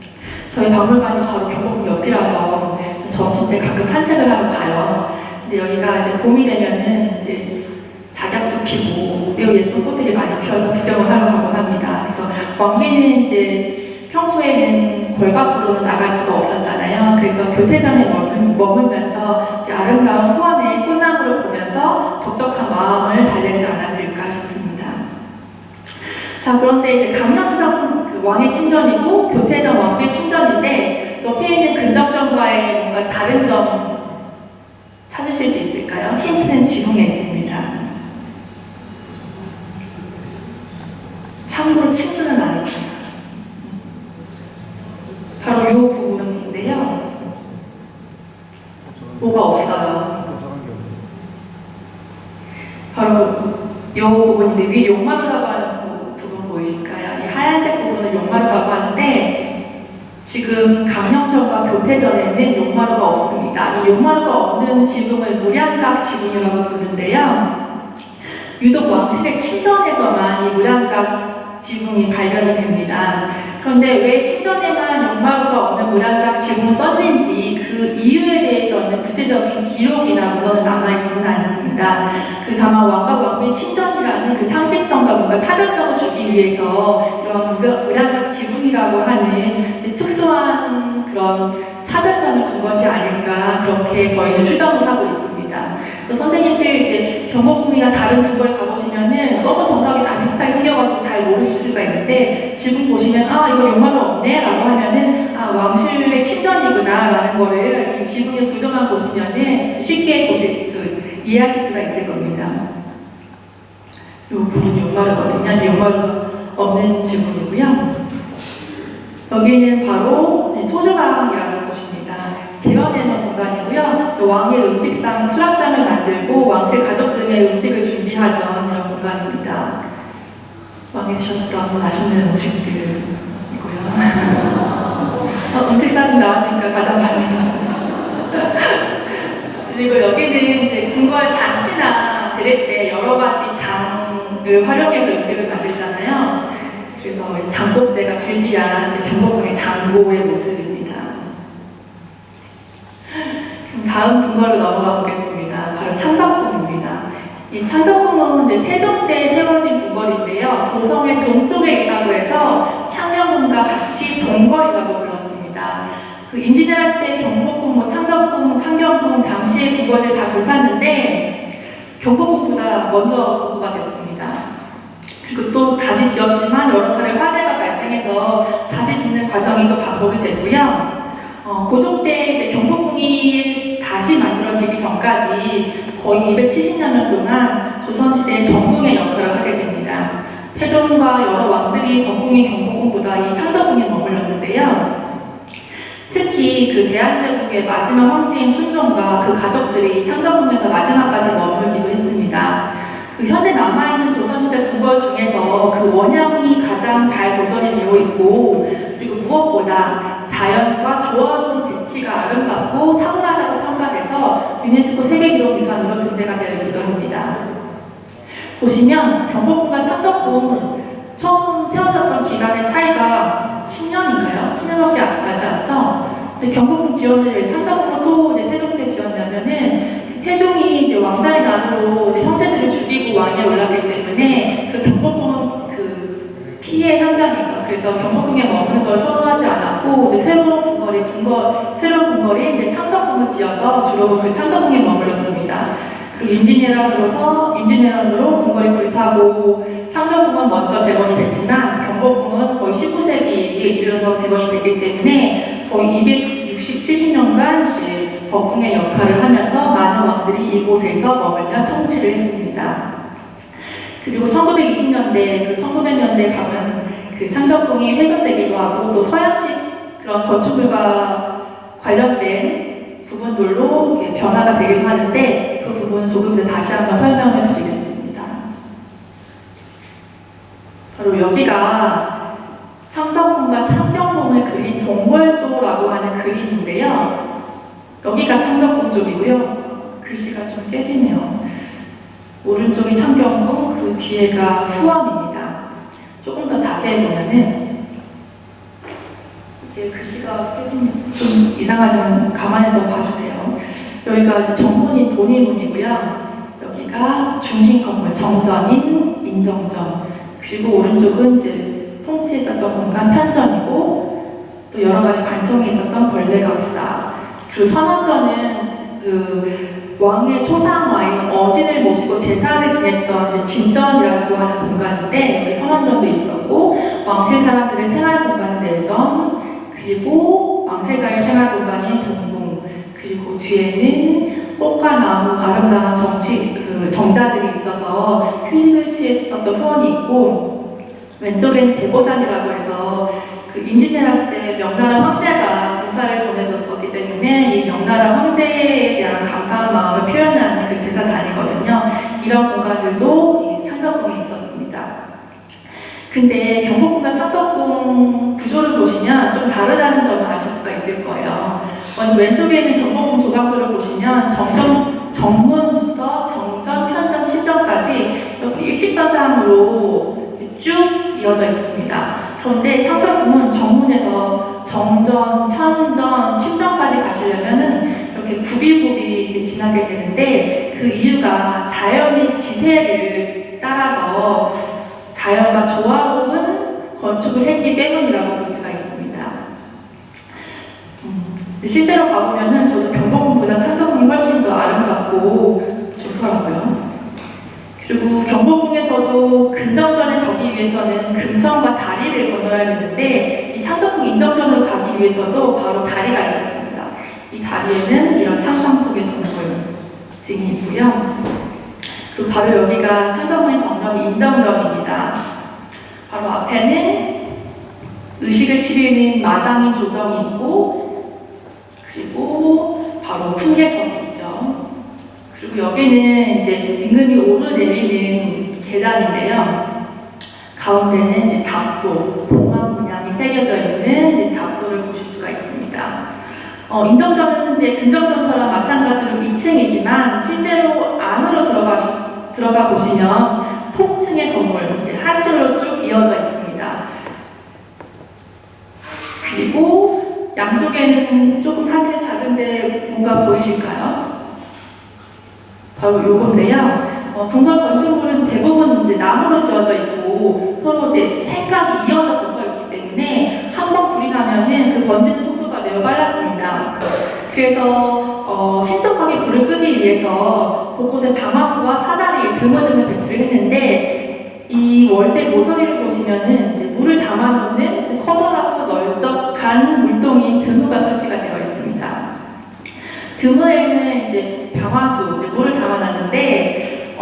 저희 박물관이 바로 경복궁 옆이라서 점심 때 가끔 산책을 하러 가요. 근데 여기가 이제 봄이 되면은 이제 작약도 피고 매우 예쁜 꽃들이 많이 피어서 구경을 하러 가곤 합니다. 그래서 왕비는 이제 평소에는 골 밖으로 나갈 수가 없었잖아요. 그래서 교태전에 머물면서 이제 아름다운 후원의 꽃나무를 보면서 적적한 마음을 달래지 않았을까 싶습니다. 자, 그런데 이제 강령전 왕의 침전이고 교태전 왕비의 침전인데 옆에 있는 근정전과의 뭔가 다른 점 찾으실 수 있을까요? 힌트는 지붕에 있습니다. 참고로 층수는 아닙니다. 바로 이 부분인데요. 뭐가 없어요. 바로 이 부분인데 위에 용마루라고 하는 부분 보이실까요? 이 하얀색 부분은 용마루라고 하는데 지금 강령전과 교태전에는 용마루가 없습니다. 이 용마루가 없는 지붕을 무량각 지붕이라고 부르는데요. 유독 왕실의 침전에서만 이 무량각 지붕이 발견이 됩니다. 그런데 왜 침전에만 용마루가 없는 무량각 지붕을 썼는지 그 이유에 대해서는 구체적인 기록이나 문헌은 남아있지는 않습니다. 다만 왕과 왕비의 침전이라는 그 상징성과 뭔가 차별성을 주기 위해서 이런 무량각 지붕이라고 하는 특수한 그런 차별점을 둔 것이 아닐까 그렇게 저희는 추정을 하고 있습니다. 선생님들 이제 경복궁이나 다른 궁궐 가보시면은 너무 정각이 다 비슷하게 생겨가지고 잘 모르실 수가 있는데 지금 보시면 이거 용마루 없네 라고 하면은 왕실의 침전이구나 라는 거를 이 지붕의 구조만 보시면은 쉽게 이해하실 수가 있을 겁니다. 이 부분이 용마루거든요. 용마루 없는 지붕이고요. 여기는 바로 소주방이라는 곳입니다. 재현해놓은 공간이고요. 왕의 음식상, 수락상을 만들고 왕실 가족들의 음식을 준비하던 이런 공간입니다. 왕이 드셨던 맛있는 음식들이고요. 음식 사진 나오니까 가장 반응이죠. 그리고 여기는 이제 궁궐 잔치나 제례 때 여러 가지 장을 활용해서 음식을 만들잖아요. 그래서 장독대가 즐비한 경복궁의 장고의 모습입니다. 그럼 다음 궁궐로 넘어가 보겠습니다. 바로 창덕궁입니다. 이 창덕궁은 이제 태종 때 세워진 궁궐인데요. 도성의 동쪽에 있다고 해서 창녕궁과 같이 동궐이라고 불렀습니다. 그 임진왜란 때 경복궁, 창덕궁, 창경궁 당시의 궁궐들 다 불탔는데 경복궁보다 먼저 복구가 됐습니다. 그리고 또 다시 지었지만 여러 차례 화재가 발생해서 다시 짓는 과정이 또 반복이 됐고요. 고종 때 이제 경복궁이 다시 만들어지기 전까지 거의 270년 동안 조선시대의 정궁의 역할을 하게 됩니다. 태종과 여러 왕들이 법궁인 경복궁보다 이 창덕궁에 머물렀는데요. 특히 그 대한제국의 마지막 황제인 순종과 그 가족들이 창덕궁에서 마지막까지 머물기도 했습니다. 그 현재 남아있는 조선시대 궁궐 중에서 그 원형이 가장 잘 보존이 되어 있고, 그리고 무엇보다 자연과 조화로운 배치가 아름답고 탁월하다고 평가돼서 유네스코 세계기록유산으로 등재가 되어 있기도 합니다. 보시면 경복궁과 창덕궁 처음 세워졌던 기간의 차이가 10년인가요? 10년밖에 나지 않죠? 근데 경복궁 지었는데 왜 창덕궁을 또 이제 태종 때 지었냐면은 태종이 이제 왕자의 난으로 이제 형제들을 죽이고 왕위에 올랐기 때문에 그 경복궁은 그 피해 현장이죠. 그래서 경복궁에 머무는 걸 선호하지 않았고 이제 새로운 궁궐이 이제 창덕궁을 지어서 주로 그 창덕궁에 머물렀습니다. 그리고 임진왜란으로 궁궐이 불타고 창덕궁은 먼저 재건이 됐지만 경복궁은 거의 19세기에 이르러서 재건이 됐기 때문에 거의 270년간 이제 법궁의 역할을 하면서 많은 왕들이 이곳에서 머물며 청취를 했습니다. 그리고 1920년대, 1900년대 가면 그 창덕궁이 훼손되기도 하고 또 서양식 그런 건축물과 관련된 부분들로 변화가 되기도 하는데 그 부분은 조금 더 다시 한번 설명을 드리겠습니다. 바로 여기가 창덕궁과 창경궁을 그린 동월도라고 하는 그림인데요. 여기가 창덕궁 쪽이고요. 글씨가 좀 깨지네요. 오른쪽이 창경궁, 그 뒤에가 후원입니다. 조금 더 자세히 보면은 이게 글씨가 깨지네요. 좀 이상하지만 감안해서 봐주세요. 여기가 이제 정문인 돈이문이고요. 여기가 중심 건물 정전인 인정전. 그리고 오른쪽은 이제 통치했었던 공간 편전이고 또 여러 가지 관청이 있었던 권례각사. 그리고 선원전은 그 왕의 초상화인 어진을 모시고 제사를 지냈던 이제 진전이라고 하는 공간인데 여기 선원전도 있었고 왕실 사람들의 생활 공간은 내전, 그리고 왕세자의 생활 공간인 동궁, 그리고 뒤에는 꽃과 나무 아름다운 정자들이 있어서 휴식을 취했었던 후원이 있고 왼쪽엔 대보단이라고 해서 그 임진왜란 때 명나라 황제가 군사를 보내줬었기 때문에 이 명나라 황제에 대한 감사한 마음을 표현하는 그 제사단이거든요. 이런 공간들도 이 창덕궁에 있었습니다. 근데 경복궁과 창덕궁 구조를 보시면 좀 다르다는 점을 아실 수가 있을 거예요. 먼저 왼쪽에 있는 경복궁 조각도를 보시면 정문부터 정전, 편전, 침전까지 이렇게 일직선상으로 쭉 이어져 있습니다. 그런데 창덕궁은 정문에서 정전, 편전, 침전까지 가시려면은 이렇게 굽이굽이 지나게 되는데 그 이유가 자연의 지세를 따라서 자연과 조화로운 건축을 했기 때문이라고 볼 수가 있습니다. 실제로 가보면은 저도 경복궁보다 창덕궁이 훨씬 더 아름답고 좋더라고요. 그리고 경복궁에서도 근정전에 가기 위해서는 금천과 다리를 건너야 되는데 이 창덕궁 인정전으로 가기 위해서도 바로 다리가 있었습니다. 이 다리에는 이런 상상 속의 동굴증이 있고요. 그리고 바로 여기가 창덕궁의 정전 인정전입니다. 바로 바로 앞에는 의식을 치르는 마당인 조정이 있고, 그리고 바로 풍계석이 있죠. 그리고 여기는 이제 임금이 오르내리는 계단인데요. 가운데는 이제 답도, 봉황 문양이 새겨져 있는 이제 답도를 보실 수가 있습니다. 인정전은 이제 근정전처럼 마찬가지로 2층이지만 실제로 안으로 들어가 보시면 통층의 건물, 이제 한 층으로 쭉 이어져 있습니다. 그리고 양쪽에는 조금 사진이 작은데 뭔가 보이실까요? 바로 요건데요. 궁궐 건축물은 대부분 이제 나무로 지어져 있고 서로 이제 행각이 이어져 붙어 있기 때문에 한번 불이 나면은 그 번지는 속도가 매우 빨랐습니다. 그래서 신속하게 불을 끄기 위해서 곳곳에 방화수와 사다리, 드문을 배치를 했는데 이 월대 모서리를 보시면은 이제 물을 담아놓는 커다랗고 널쩍한 물동인 드무가 설치가 되어 있습니다. 드무에는 이제 방화수, 이제 물을 담아놨는데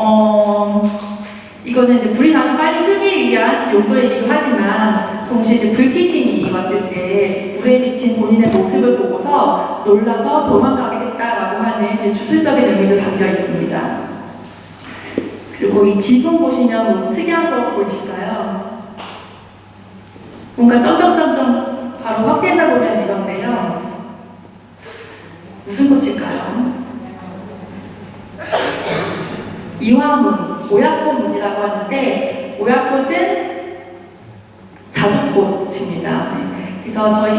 이거는 이제 불이 나면 빨리 끄기 위한 용도이기도 하지만 동시에 이제 불귀신이 왔을 때 물에 비친 본인의 모습을 보고서 놀라서 도망가게 했다라고 하는 이제 주술적인 의미도 담겨 있습니다. 그리고 이 지붕 보시면 뭐 특이한 거 보이실까요? 뭔가 점점점점 바로 확대해서 보면 이건데요. 무슨 꽃일까요? 이화문, 오약꽃문이라고 하는데 오약꽃은 자두꽃입니다. 네. 그래서 저희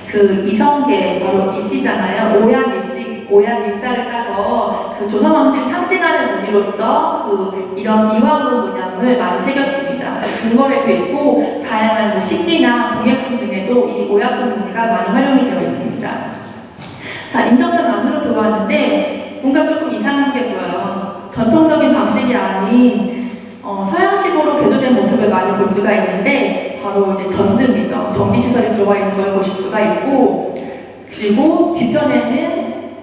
그 이성계 바로 이씨잖아요. 오약일식, 오약일자를 따서 그 조선왕실 상징하는 무늬로서 그 이런 이화문 문양을 많이 새겼습니다. 그래서 궁궐에도 있고 다양한 뭐 식기나 공예품 등에도 이 오약꽃 무늬가 많이 활용이 되어 있습니다. 자, 인정전 안으로 들어왔는데 뭔가 조금 이상한 게 보여요. 전통적인 방식이 아닌 서양식으로 개조된 모습을 많이 볼 수가 있는데 바로 이제 전등이죠. 전기시설이 들어와 있는 걸 보실 수가 있고, 그리고 뒤편에는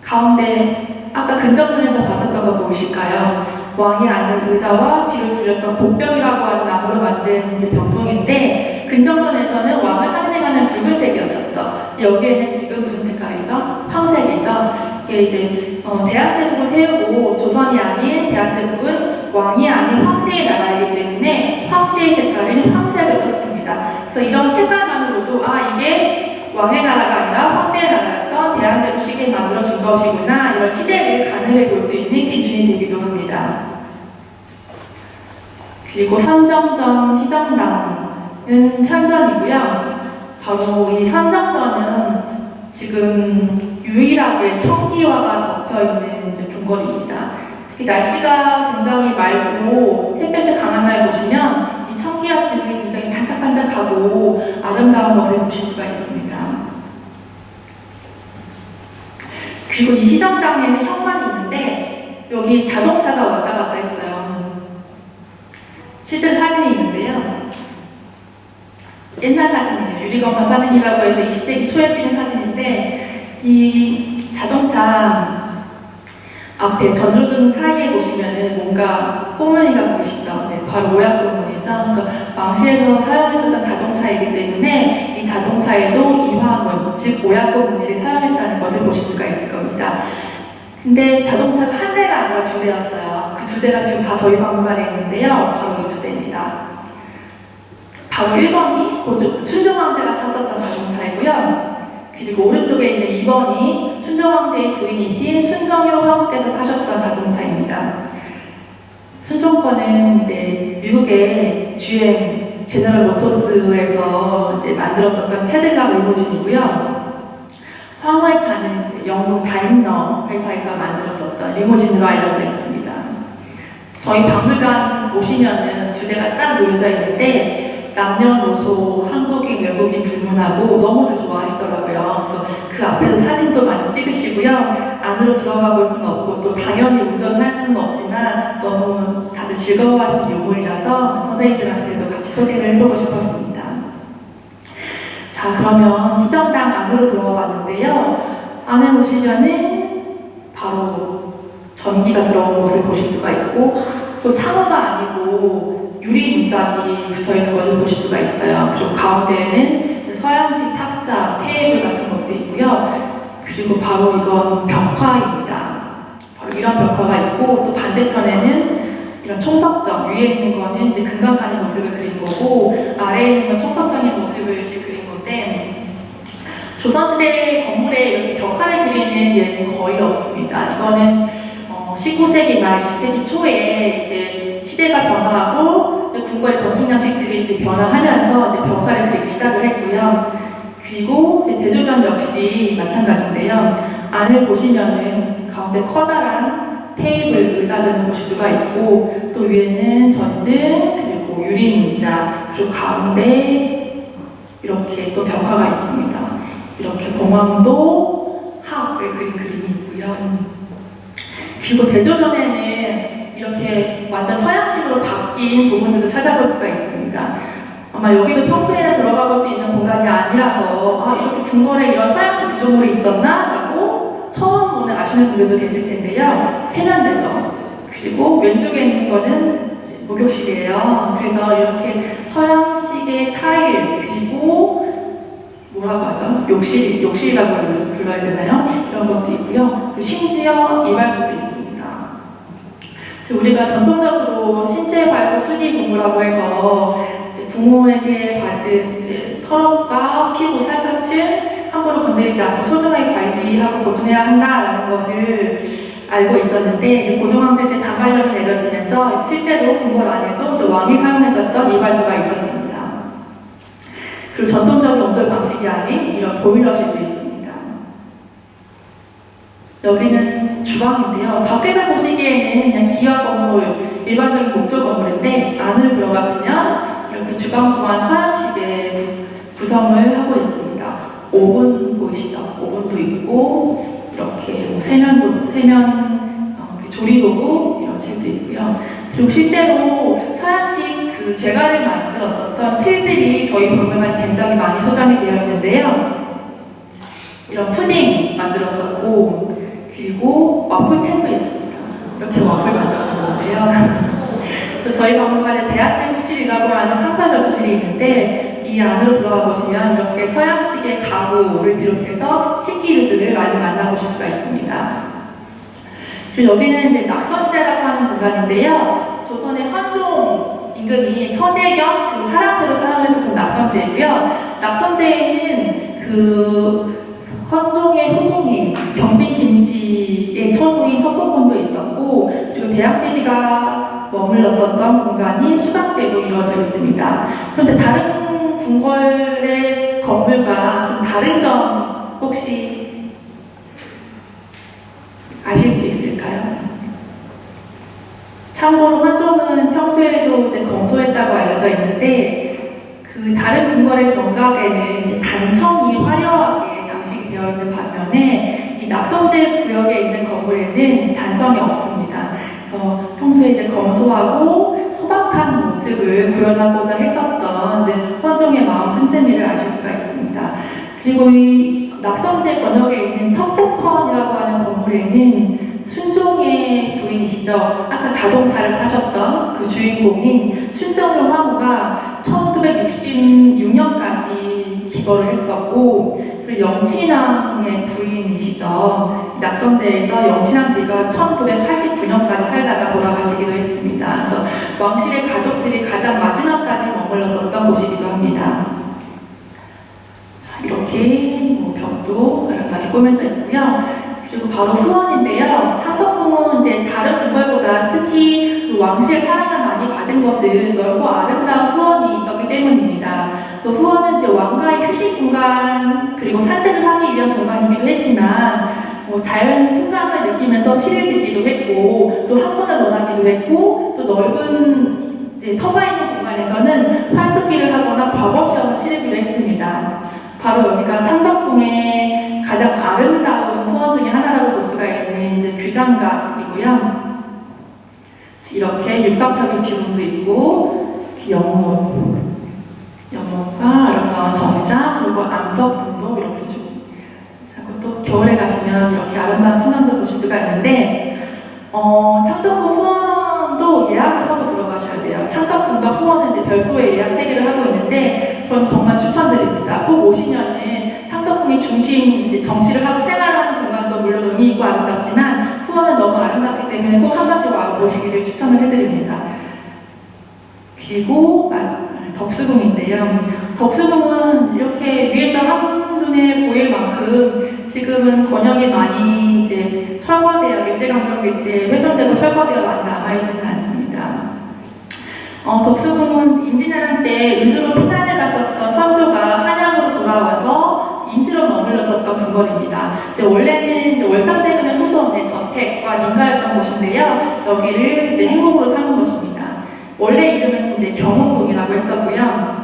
가운데 아까 근정문에서 봤었던 거 보이실까요? 왕이 앉는 의자와 뒤로 들렸던 복병이라고 하는 나무로 만든 이제 병동인데 근정전에서는 왕을 상징하는 붉은색이었었죠. 여기에는 지금 무슨 색깔이죠? 황색이죠. 이게 이제 대한제국을 세우고 조선이 아닌 대한제국은 왕이 아닌 황제의 나라이기 때문에 황제의 색깔인 황색을 썼습니다. 그래서 이런 색깔만으로도 이게 왕의 나라가 아니라 황제의 나라였던 대한제국 시기에 만들어진 것이구나, 이런 시대를 가늠해 볼 수 있는 기준이 되기도 합니다. 그리고 선정전 희정당은 현전이고요. 바로 이 선정전은 지금 유일하게 청기화가 덮여있는 이제 궁궐입니다. 특히 날씨가 굉장히 맑고 햇볕이 강한 날 보시면 이 청기화 지붕이 굉장히 반짝반짝하고 아름다운 것을 보실 수가 있습니다. 그리고 이 희정당에는 현관이 있는데 여기 자동차가 왔다 갔다 했어요. 실제 사진이 있는데요. 옛날 사진이에요. 유리건물 사진이라고 해서 20세기 초에 찍은 사진인데 이 자동차 앞에 전조등 사이에 보시면은 뭔가 꽃무늬가 보이시죠? 네, 바로 오약꽃무늬죠. 그래서 왕실에서 사용했었던 자동차이기 때문에 이 자동차에도 이화문, 즉 오약꽃 무늬를 사용했다는 것을 보실 수가 있을 겁니다. 근데 자동차가 한 대가 아니라 두 대였어요. 그 두 대가 지금 다 저희 박물관에 있는데요. 바로 이 두 대입니다. 바로 1번이 순종왕제가 탔었던 자동차이고요. 그리고 오른쪽에 있는 2번이 순종왕제의 부인이신 순정효 황후께서 타셨던 자동차입니다. 순종권은 이제 미국의 GM 제너럴 모터스에서 이제 만들었었던 캐딜락 리무진이고요. 황후의 차는 이제 영국 다임러 회사에서 만들었었던 리무진으로 알려져 있습니다. 저희 박물관 보시면은 두 대가 딱 놓여져 있는데 남녀노소, 한국인, 외국인 불문하고 너무도 좋아하시더라고요. 그래서 그 앞에서 사진도 많이 찍으시고요. 안으로 들어가 볼 수는 없고 또 당연히 운전을 할 수는 없지만 너무 다들 즐거워하시는 유물이라서 선생님들한테도 같이 소개를 해보고 싶었습니다. 자, 그러면 희정당 안으로 들어가 봤는데요. 안에 보시면은 바로 전기가 들어온 곳을 보실 수가 있고 또 창호가 아니고 유리 문짝이 붙어 있는 것을 보실 수가 있어요. 그리고 가운데에는 서양식 탁자, 테이블 같은 것도 있고요. 그리고 바로 이건 벽화입니다. 바로 이런 벽화가 있고, 또 반대편에는 이런 총석정, 위에 있는 거는 이제 금강산의 모습을 그린 거고, 아래에 있는 건 총석정의 모습을 이제 그린 건데, 조선시대 건물에 이렇게 벽화를 그리는 예는 거의 없습니다. 이거는 19세기 말 20세기 초에 이제 시대가 변화하고 궁궐의 건축 양식들이 이제 변화하면서 이제 벽화를 그리기 시작을 했고요. 그리고 이제 대조전 역시 마찬가지인데요. 안을 보시면은 가운데 커다란 테이블, 의자 등을 보실 수가 있고, 또 위에는 전등, 그리고 유리 문자, 그리고 가운데 이렇게 또 벽화가 있습니다. 이렇게 봉황도 하악을 그린 그림이 있고요. 그리고 대조전에는 이렇게 완전 서양식으로 바뀐 부분들도 찾아볼 수가 있습니다. 아마 여기도 평소에는 들어가 볼 수 있는 공간이 아니라서 이렇게 궁궐에 이런 서양식 구조물이 있었나? 라고 처음 오늘 아시는 분들도 계실 텐데요. 세면대죠. 그리고 왼쪽에 있는 거는 목욕실이에요. 그래서 이렇게 서양식의 타일, 그리고 뭐라고 하죠? 욕실이라고 불러야 되나요? 이런 것도 있고요. 심지어 이발소도 있습니다. 우리가 전통적으로 신체 발부 수지 부모라고 해서 부모에게 받은 털업과 피부, 살갗은 함부로 건드리지 않고 소중하게 관리하고 보존해야 한다라는 것을 알고 있었는데, 이제 고종황제 때 단발령이 내려지면서 실제로 궁궐 안에도 왕이 사용했었던 이발소가 있었습니다. 그리고 전통적인 온돌 방식이 아닌 이런 보일러실도 있습니다. 여기는 주방인데요. 밖에서 보시기에는 그냥 기와 건물, 일반적인 목조 건물인데, 안을 들어가시면 이렇게 주방 또한 서양식의 구성을 하고 있습니다. 오븐 보이시죠? 오븐도 있고, 이렇게 세면 조리도구 이런 식도 있고요. 그리고 실제로 서양식 제과를 만들었었던 틀들이 저희 박물관에 굉장히 많이 소장이 되어 있는데요. 이런 푸딩 만들었었고, 그리고 와플팬도 있습니다. 이렇게 와플 만들었었는데요. 또 저희 박물관에 대학대국실이라고 하는 상사저수실이 있는데, 이 안으로 들어가 보시면 이렇게 서양식의 가구를 비롯해서 식기류들을 많이 만나보실 수가 있습니다. 그리고 여기는 이제 낙선제라고 하는 공간인데요. 조선의 헌종 임금이 서재 겸 그리고 사랑채로 사용했었던 낙선제이고요. 낙선제에는 헌종의 후궁인 경빈 김씨의 처소인 석봉권도 있었고, 그리고 대학대비가 머물렀었던 공간이 수각제도 이루어져 있습니다. 그런데 다른 궁궐의 건물과 좀 다른 점 혹시 아실 수 있을까요? 참고로 헌종은 평소에도 이제 검소했다고 알려져 있는데, 다른 궁궐의 정각에는 이제 단청이 화려하게 장식이 되어 있는 반면에 이 낙선제 구역에 있는 건물에는 단청이 없습니다. 그래서 평소에 이제 검소하고 소박한 모습을 구현하고자 했었던 이제 헌종의 마음 씀씀이를 아실 수가 있습니다. 그리고 이 낙선제 권역에 있는 석복헌이라고 하는 건물에는 순종의 부인이시죠. 아까 자동차를 타셨던 그 주인공인 순정용 황후가 1966년까지 기거를 했었고, 그리고 영친왕의 부인이시죠. 낙선제에서 영친왕비가 1989년까지 살다가 돌아가시기도 했습니다. 그래서 왕실의 가족들이 가장 마지막까지 머물렀었던 곳이기도 합니다. 자, 이렇게 벽도 아름답게 꾸며져 있고요. 그리고 바로 후원인데요. 창덕궁은 이제 다른 궁궐보다 특히 왕실 사랑을 많이 받은 것은 넓고 아름다운 후원이 있었기 때문입니다. 또 후원은 이제 왕가의 휴식 공간, 그리고 산책을 하기 위한 공간이기도 했지만, 자연 풍광을 느끼면서 시를 짓기도 했고, 또 학문을 논하기도 했고, 또 넓은 이제 터가 있는 공간에서는 활쏘기를 하거나 과거 시험을 치르기도 했습니다. 바로 여기가 창덕궁의 가장 아름다운 후원 중에 하나라고 볼 수가 있는 이제 규장각이고요. 이렇게 육각형의 지붕도 있고, 연못과 아름다운 정자, 그리고 암석 등도 이렇게 주고, 또 겨울에 가시면 이렇게 아름다운 풍광도 보실 수가 있는데, 창덕궁 후원도 예약을 하고 들어가셔야 돼요. 창덕궁과 후원은 이제 별도의 예약 체계를 하고 있는데 저는 정말 추천드립니다. 꼭 오시면은 창덕궁의 중심 이제 정치를 하고 생활하는 공간도 물론 의미 있고 아름답지만 후원은 너무 아름답기 때문에 꼭 한 번씩 와 보시기를 추천을 해드립니다. 그리고 덕수궁인데요. 덕수궁은 이렇게 위에서 한눈에 보일 만큼 지금은 권역이 많이 이제 철거되어 일제강점기 때 훼손되고 철거되어 많이 남아있지는 않습니다. 덕수궁은 임진왜란 때 의주로 피난을 갔었던 선조가 한양으로 돌아와서 임시로 머물렀었던 궁궐입니다. 원래는 월상대군의 후손의 저택과 민가였던 곳인데요. 여기를 이제 행궁으로 삼은 것입니다. 원래 이름은 이제 경운궁이라고 했었고요.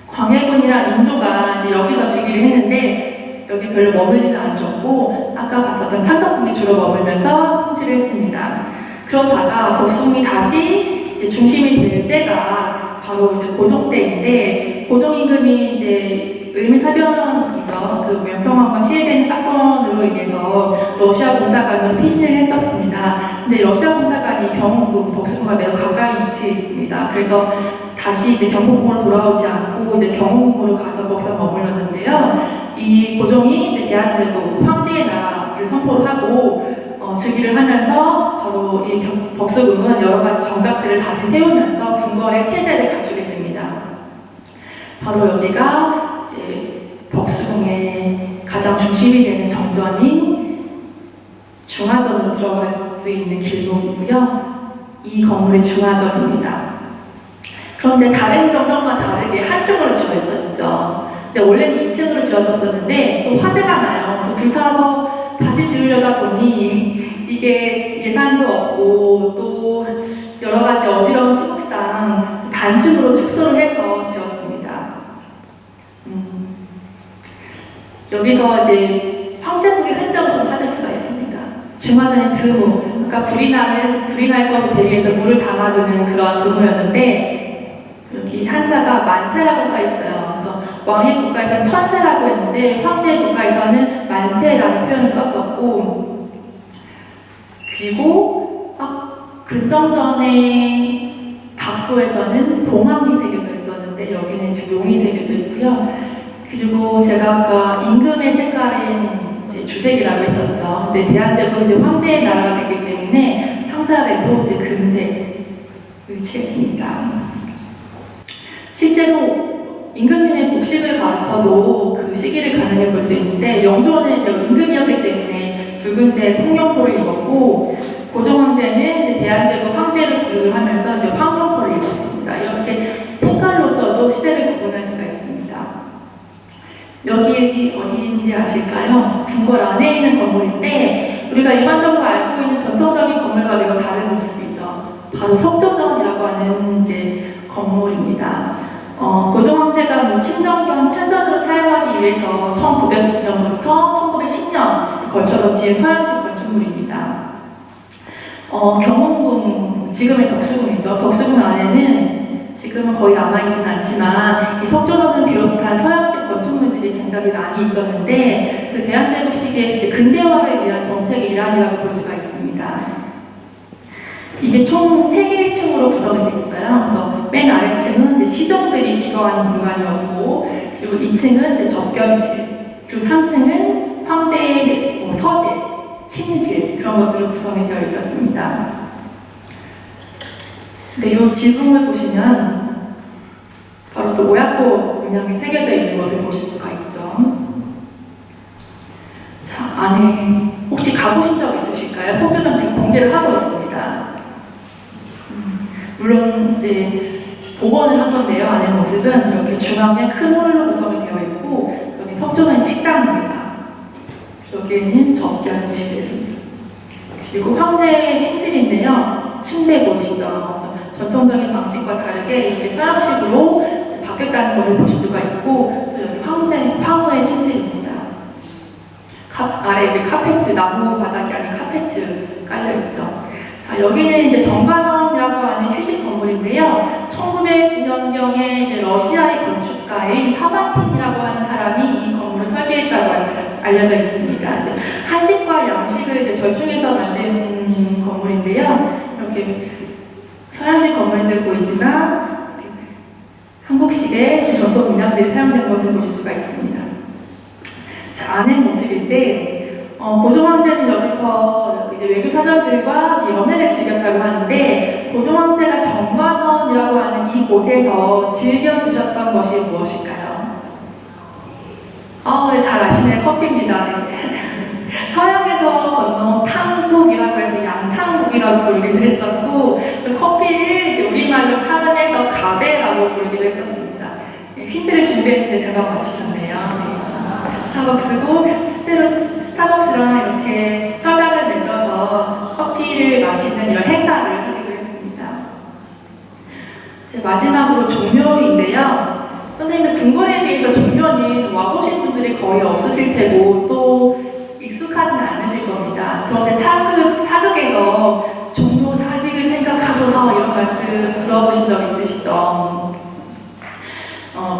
광해군이랑 인조가 이제 여기서 즉위를 했는데 여기 별로 머물지는 않으셨고 아까 봤었던 창덕궁에 주로 머물면서 통치를 했습니다. 그러다가 덕수궁이 다시 이제 중심이 될 때가 바로 이제 고종 때인데 고종 임금이 이제 을미사변이죠. 그 명성황후가 시해된 사건으로 인해서 러시아 공사관으로 피신을 했었습니다. 근데 러시아 공사관이 경운궁, 덕수궁과 매우 가까이 위치해 있습니다. 그래서 다시 이제 경복궁으로 돌아오지 않고 이제 경운궁으로 가서 거기서 머물렀는데요. 이 고종이 이제 대한제국 황제의 나라를 선포를 하고 즉위를 하면서 바로 이 덕수궁은 여러 가지 정각들을 다시 세우면서 궁궐의 체제를 갖추게 됩니다. 바로 여기가 이제 덕수궁의 가장 중심이 되는 정전인 중화전으로 들어갈 수 있는 길목이고요. 이 건물의 중화전입니다. 그런데 다른 정전과 다르게 한쪽으로 지어졌죠. 근데 원래는 2층으로 지어졌었는데 또 화재가 나요. 그래서 불타서 다시 지으려다 보니 이게 예산도 없고 또 여러 가지 어지러운 수국상 단층으로 축소를 해서 지었습니다. 여기서 이제 황제국의 흔적을 좀 찾을 수가 있습니다. 중화전의 드무, 그러니까 불이 날 것을 대비해서 물을 담아두는 그런 드무였는데 여기 한자가 만세라고 써 있어요. 그래서 왕의 국가에서는 천세라고 했는데 황제의 국가에서는 만세라는 표현을 썼었고 그리고 근정전의 답부에서는 봉황이 새겨져 있었는데 여기는 지금 용이 새겨져 있고요. 그리고 제가 아까 임금의 색깔인 이제 주색이라고 했었죠. 근데 대한제국은 이제 황제의 나라가 됐기 때문에 창살에도 이제 금색을 취했습니다. 실제로 임금님의 복식을 봐서도 그 시기를 가늠해 볼 수 있는데 영조는 이제 임금이었기 때문에 붉은색 홍룡포를 입었고 고종 황제는 이제 대한제국 황제로 교육을 하면서 이제 황룡포를 입었습니다. 이렇게 색깔로서도 시대를 구분할 수가 있습니다. 여기 어디인지 아실까요? 궁궐 안에 있는 건물인데 우리가 일반적으로 알고 있는 전통적인 건물과 매우 다른 모습이죠. 바로 석조전이라고 하는 이제 건물입니다. 고종 황제가 침정 겸 편전으로 사용하기 위해서 1900년부터 1910년 걸쳐서 지은 서양식 건축물입니다. 경운궁, 지금의 덕수궁이죠. 덕수궁 안에는 지금은 거의 남아있지는 않지만 이 석조전을 비롯한 서양식 건축물들이 굉장히 많이 있었는데 그 대한제국 시기에 이제 근대화를 위한 정책의 일환이라고 볼 수가 있습니다. 이게 총 3개의 층으로 구성이 되어 있어요. 그래서 맨 아래층은 이제 시정들이 기거하는 공간이었고 그리고 2층은 이제 접견실 그리고 3층은 황제의 서재, 침실 그런 것들로 구성이 되어 있었습니다. 근데 이 지붕을 보시면 바로 또 오약고 문양이 새겨져 있는 것을 보실 수가 있죠. 자, 안에 혹시 가보신 적 있으실까요? 석조전 지금 공개를 하고 있습니다. 물론 이제 복원을 한 건데요. 안의 모습은 이렇게 중앙에 큰 홀로 구성이 되어 있고 여기 석조전 식당입니다. 여기에는 접견실 그리고 황제의 침실인데요. 침대 보이시죠? 전통적인 방식과 다르게 이렇게 서양식으로 바뀌었다는 것을 보실 수가 있고 또 여기 황후의 침실입니다. 아래 이제 카페트, 나무 바닥이 아닌 카페트 깔려있죠. 자, 여기는 이제 정관원이라고 하는 휴식 건물인데요. 1900년경에 이제 러시아의 건축가인 사바틴이라고 하는 사람이 이 건물을 설계했다고 알려져 있습니다. 이제 한식과 양식을 이제 절충해서 만든 건물인데요. 이렇게 서양식 건물인데 보이지만 한국식의 전통 문양들이 사용된 것을 보실 수가 있습니다. 자, 안의 모습인데 고종 황제는 여기서 이제 외교 사절들과 연애를 즐겼다고 하는데 고종 황제가 정관원이라고 하는 이곳에서 즐겨 드셨던 것이 무엇일까요? 잘 아시네요. 커피입니다. 네. 서양에서 건너온 탕국이라고 해서 양탕국이라고 부르기도 했었고, 좀 커피를 이제 우리말로 차음해서 가베라고 부르기도 했었습니다. 네, 힌트를 준비했는데 그거 맞히셨네요. 네. 스타벅스고, 실제로 스타벅스랑 이렇게 협약을 맺어서 커피를 마시는 이런 행사를 하기도 했습니다. 이제 마지막으로 종묘인데요. 선생님들 궁궐에 비해서 종묘는 와보신 분들이 거의 없으실 테고 또 익숙하지는 않으실 겁니다. 그런데 사극에서 종묘 사직을 생각하소서 이런 말씀 들어보신 적 있으시죠?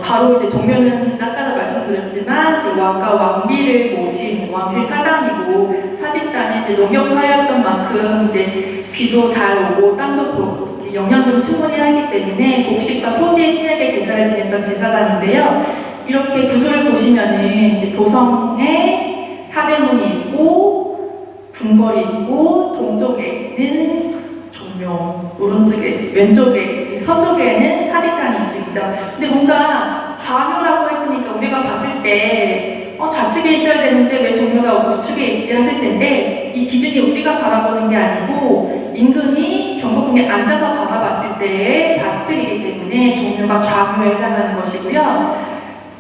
바로 이제 종묘는 아까도 말씀드렸지만 이제 왕과 왕비를 모신 왕실 사당이고 사직단이 이제 농경사회였던 만큼 이제 비도 잘 오고 땅도 영양분이 충분히 하기 때문에 곡식과 토지의 신에게 제사를 지냈던 제사단인데요. 이렇게 구조를 보시면은 이제 도성에 사대문이 있고 궁궐이 있고 동쪽에는 종묘, 오른쪽에 왼쪽에 서쪽에는 사직단이 있습니다. 근데 뭔가 좌묘라고 했으니까 우리가 봤을 때 좌측에 있어야 되는데 왜 종묘가 우측에 있지 하실 텐데 이 기준이 우리가 바라보는 게 아니고 임금이 경복궁에 앉아서 바라봤을 때의 좌측이기 때문에 종묘가 좌묘에 해당하는 것이고요.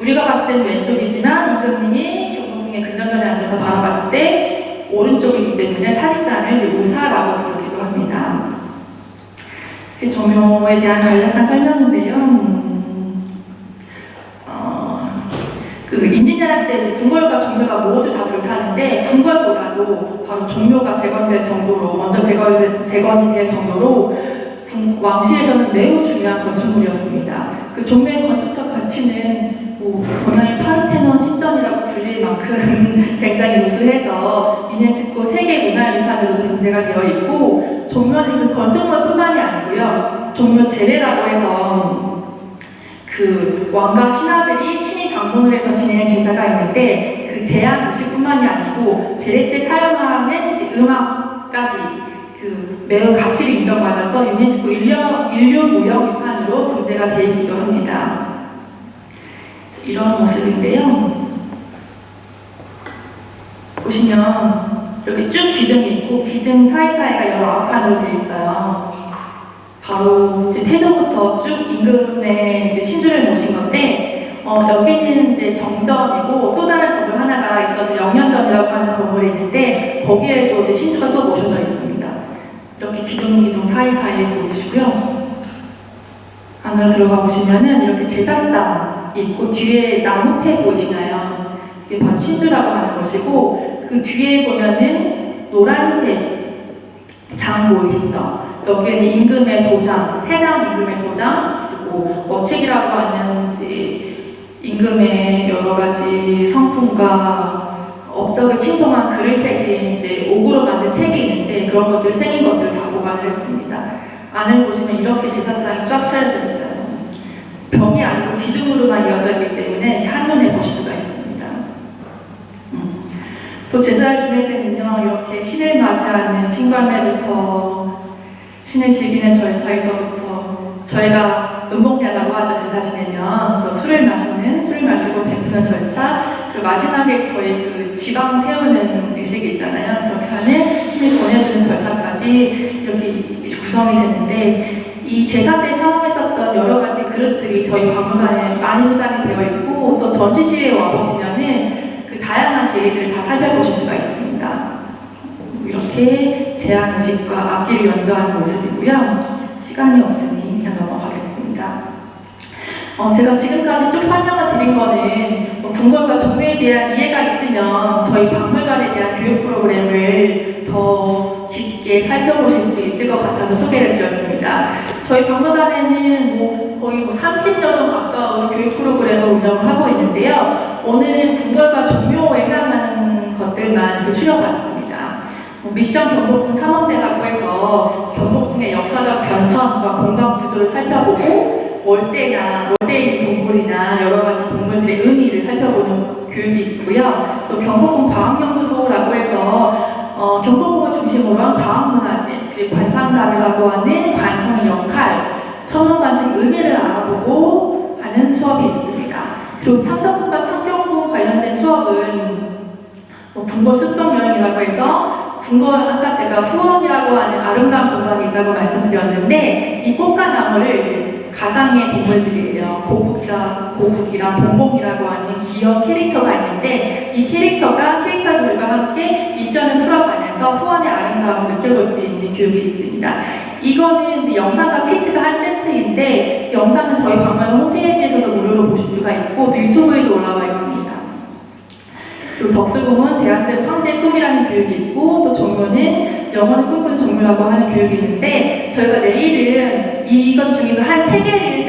우리가 봤을 때는 왼쪽이지만 임금님이 경복궁에 근전전에 앉아서 바라봤을 때 오른쪽이기 때문에 사직단을 이제 우사라고 부르기도 합니다. 종묘에 대한 간략한 설명인데요. 임진왜란 때 이제 궁궐과 종묘가 모두 다 불타는데 궁궐보다도 바로 종묘가 재건될 정도로 먼저 재건이 될 정도로 왕실에서는 매우 중요한 건축물이었습니다. 그 종묘의 건축적 가치는 동양의 파르테논 신전이라고 불릴 만큼 굉장히 우수해서 유네스코 세계문화유산으로도 등재가 되어 있고 종묘는 그 건축물뿐만이 아니고요. 종묘 제례라고 해서 그 왕과 신하들이 신이 방문을 해서 지내는 제사가 있는데 그 제한 음식뿐만이 아니고 제례 때 사용하는 음악까지 그 매우 가치를 인정받아서 유네스코 인류무형유산으로 등재가 되어 있기도 합니다. 이런 모습인데요. 보시면 이렇게 쭉 기둥이 있고 기둥 사이사이가 19칸으로 되어 있어요. 바로 이제 태조부터 쭉 임금의 이제 신주를 모신 건데 여기는 이제 정전이고 또 다른 건물 하나가 있어서 영년전이라고 하는 건물이 있는데 거기에도 이제 신주가 또 모셔져 있습니다. 이렇게 기둥 사이사이에 보이시고요. 안으로 들어가 보시면은 이렇게 제사상이 있고 뒤에 나무패 보이시나요? 이게 바로 신주라고 하는 것이고 그 뒤에 보면은 노란색 장 보이시죠? 여기에는 임금의 도장, 해당 임금의 도장, 그리고 어책이라고 하는 임금의 여러 가지 성품과 업적을 칭송한 글을 새긴 옥으로 만든 책이 있는데 그런 것들을 새긴 것들을 다 보관을 했습니다. 안을 보시면 이렇게 제사상이 쫙 차려져 있어요. 벽이 아니고 기둥으로만 이어져 있기 때문에 한눈에 보실 수가 있습니다. 또 제사를 지낼 때는요, 이렇게 신을 맞이하는 신관례부터 신을 즐기는 절차에서부터 저희가 음복례라고 하죠. 제사 지내면 그래서 술을 마시고 베푸는 절차 그리고 마지막에 저희 그 지방 태우는 의식이 있잖아요. 그렇게 하는 신을 보내주는 절차까지 이렇게 구성이 되는데 이 제사 때 사용했었던 여러 가지 그릇들이 저희 박물관에 많이 소장이 되어 있고 또 전시실에 와보시면은 그 다양한 재리들을 다 살펴보실 수가 있습니다. 이렇게 제한 의식과 악기를 연주하는 모습이고요. 시간이 없으니 그냥 넘어가겠습니다. 제가 지금까지 쭉 설명을 드린 거는 궁궐과 종묘에 대한 이해가 있으면 저희 박물관에 대한 교육 프로그램을 더 깊게 살펴보실 수 있을 것 같아서 소개를 드렸습니다. 저희 박물관에는 거의 30년 가까운 교육 프로그램을 운영을 하고 있는데요. 오늘은 궁궐과 종묘에 해당하는 것들만 추려봤습니다. 미션 경복궁 탐험대라고 해서 경복궁의 역사적 변천과 공간 구조를 살펴보고 월대인 동물이나 여러 가지 동물들의 의미를 살펴보는 교육이 있고요. 또 경복궁 과학연구소라고 해서 경복궁을 중심으로 한 과학문화재 그리고 관상감이라고 하는 관청의 역할, 천문관측 의미를 알아보고 하는 수업이 있습니다. 그리고 창덕궁과 창경궁 관련된 수업은 궁궐 습성 여행이라고 해서 궁궐 아까 제가 후원이라고 하는 아름다운 공간이 있다고 말씀드렸는데 이 꽃과 나무를 이제 가상의 동물들이에요. 고국이랑 봉봉이라고 하는 귀여운 캐릭터가 있는데 이 캐릭터들과 함께 미션을 풀어가면서 후원의 아름다움을 느껴볼 수 있는 교육이 있습니다. 이거는 이제 영상과 퀴트가 한 세트인데 영상은 저희 박물관 홈페이지에서도 무료로 보실 수가 있고 또 유튜브에도 올라와 있습니다. 그리고 덕수궁은 대한제국 황제의 꿈이라는 교육이 있고 또 종묘는 영혼을 꿈꾸는 종묘라고 하는 교육이 있는데 저희가 내일은 이것 중에서 한 3개를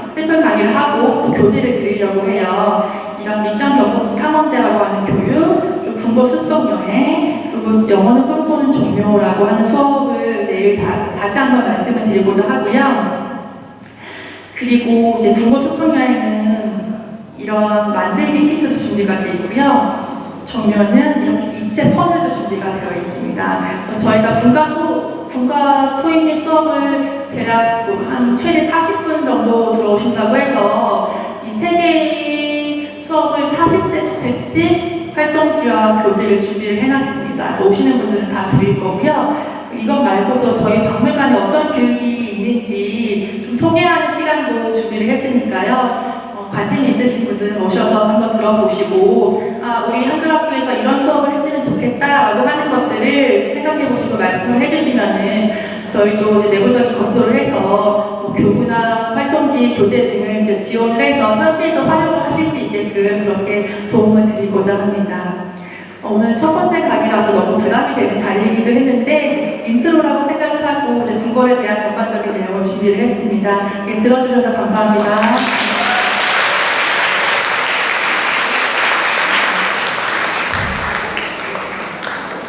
샘플 강의를 하고 또 교재를 드리려고 해요. 이런 미션 경복궁 탐험대라고 하는 교육, 그리고 궁궐 습성 여행, 그리고 영혼을 꿈꾸는 종묘라고 하는 수업을 내일 다시 한번 말씀을 드리고자 하고요. 그리고 이제 궁궐 습성 여행은 이런 만들기 키트도 준비가 되어 있고요. 종묘는 이렇게 입체 퍼즐도 준비가 되어 있습니다. 저희가 분과 토익 및 수업을 대략 한 최대 40분 정도 들어오신다고 해서 이 3개의 수업을 40세트씩 활동지와 교재를 준비를 해놨습니다. 그래서 오시는 분들은 다 드릴 거고요. 이것 말고도 저희 박물관에 어떤 교육이 있는지 좀 소개하는 시간도 준비를 했으니까요. 관심이 있으신 분들은 오셔서 한번 들어보시고 우리 한글학교에서 이런 수업을 했으면 좋겠다라고 하는 것들을 생각해보시고 말씀을 해주시면은 저희도 이제 내부적인 검토를 해서 교구나 활동지, 교재 등을 이제 지원을 해서 현지에서 활용을 하실 수 있게끔 그렇게 도움을 드리고자 합니다. 오늘 첫 번째 강의라서 너무 부담이 되는 자리이기도 했는데 이제 인트로라고 생각을 하고 이제 궁궐에 대한 전반적인 내용을 준비를 했습니다. 들어주셔서 감사합니다.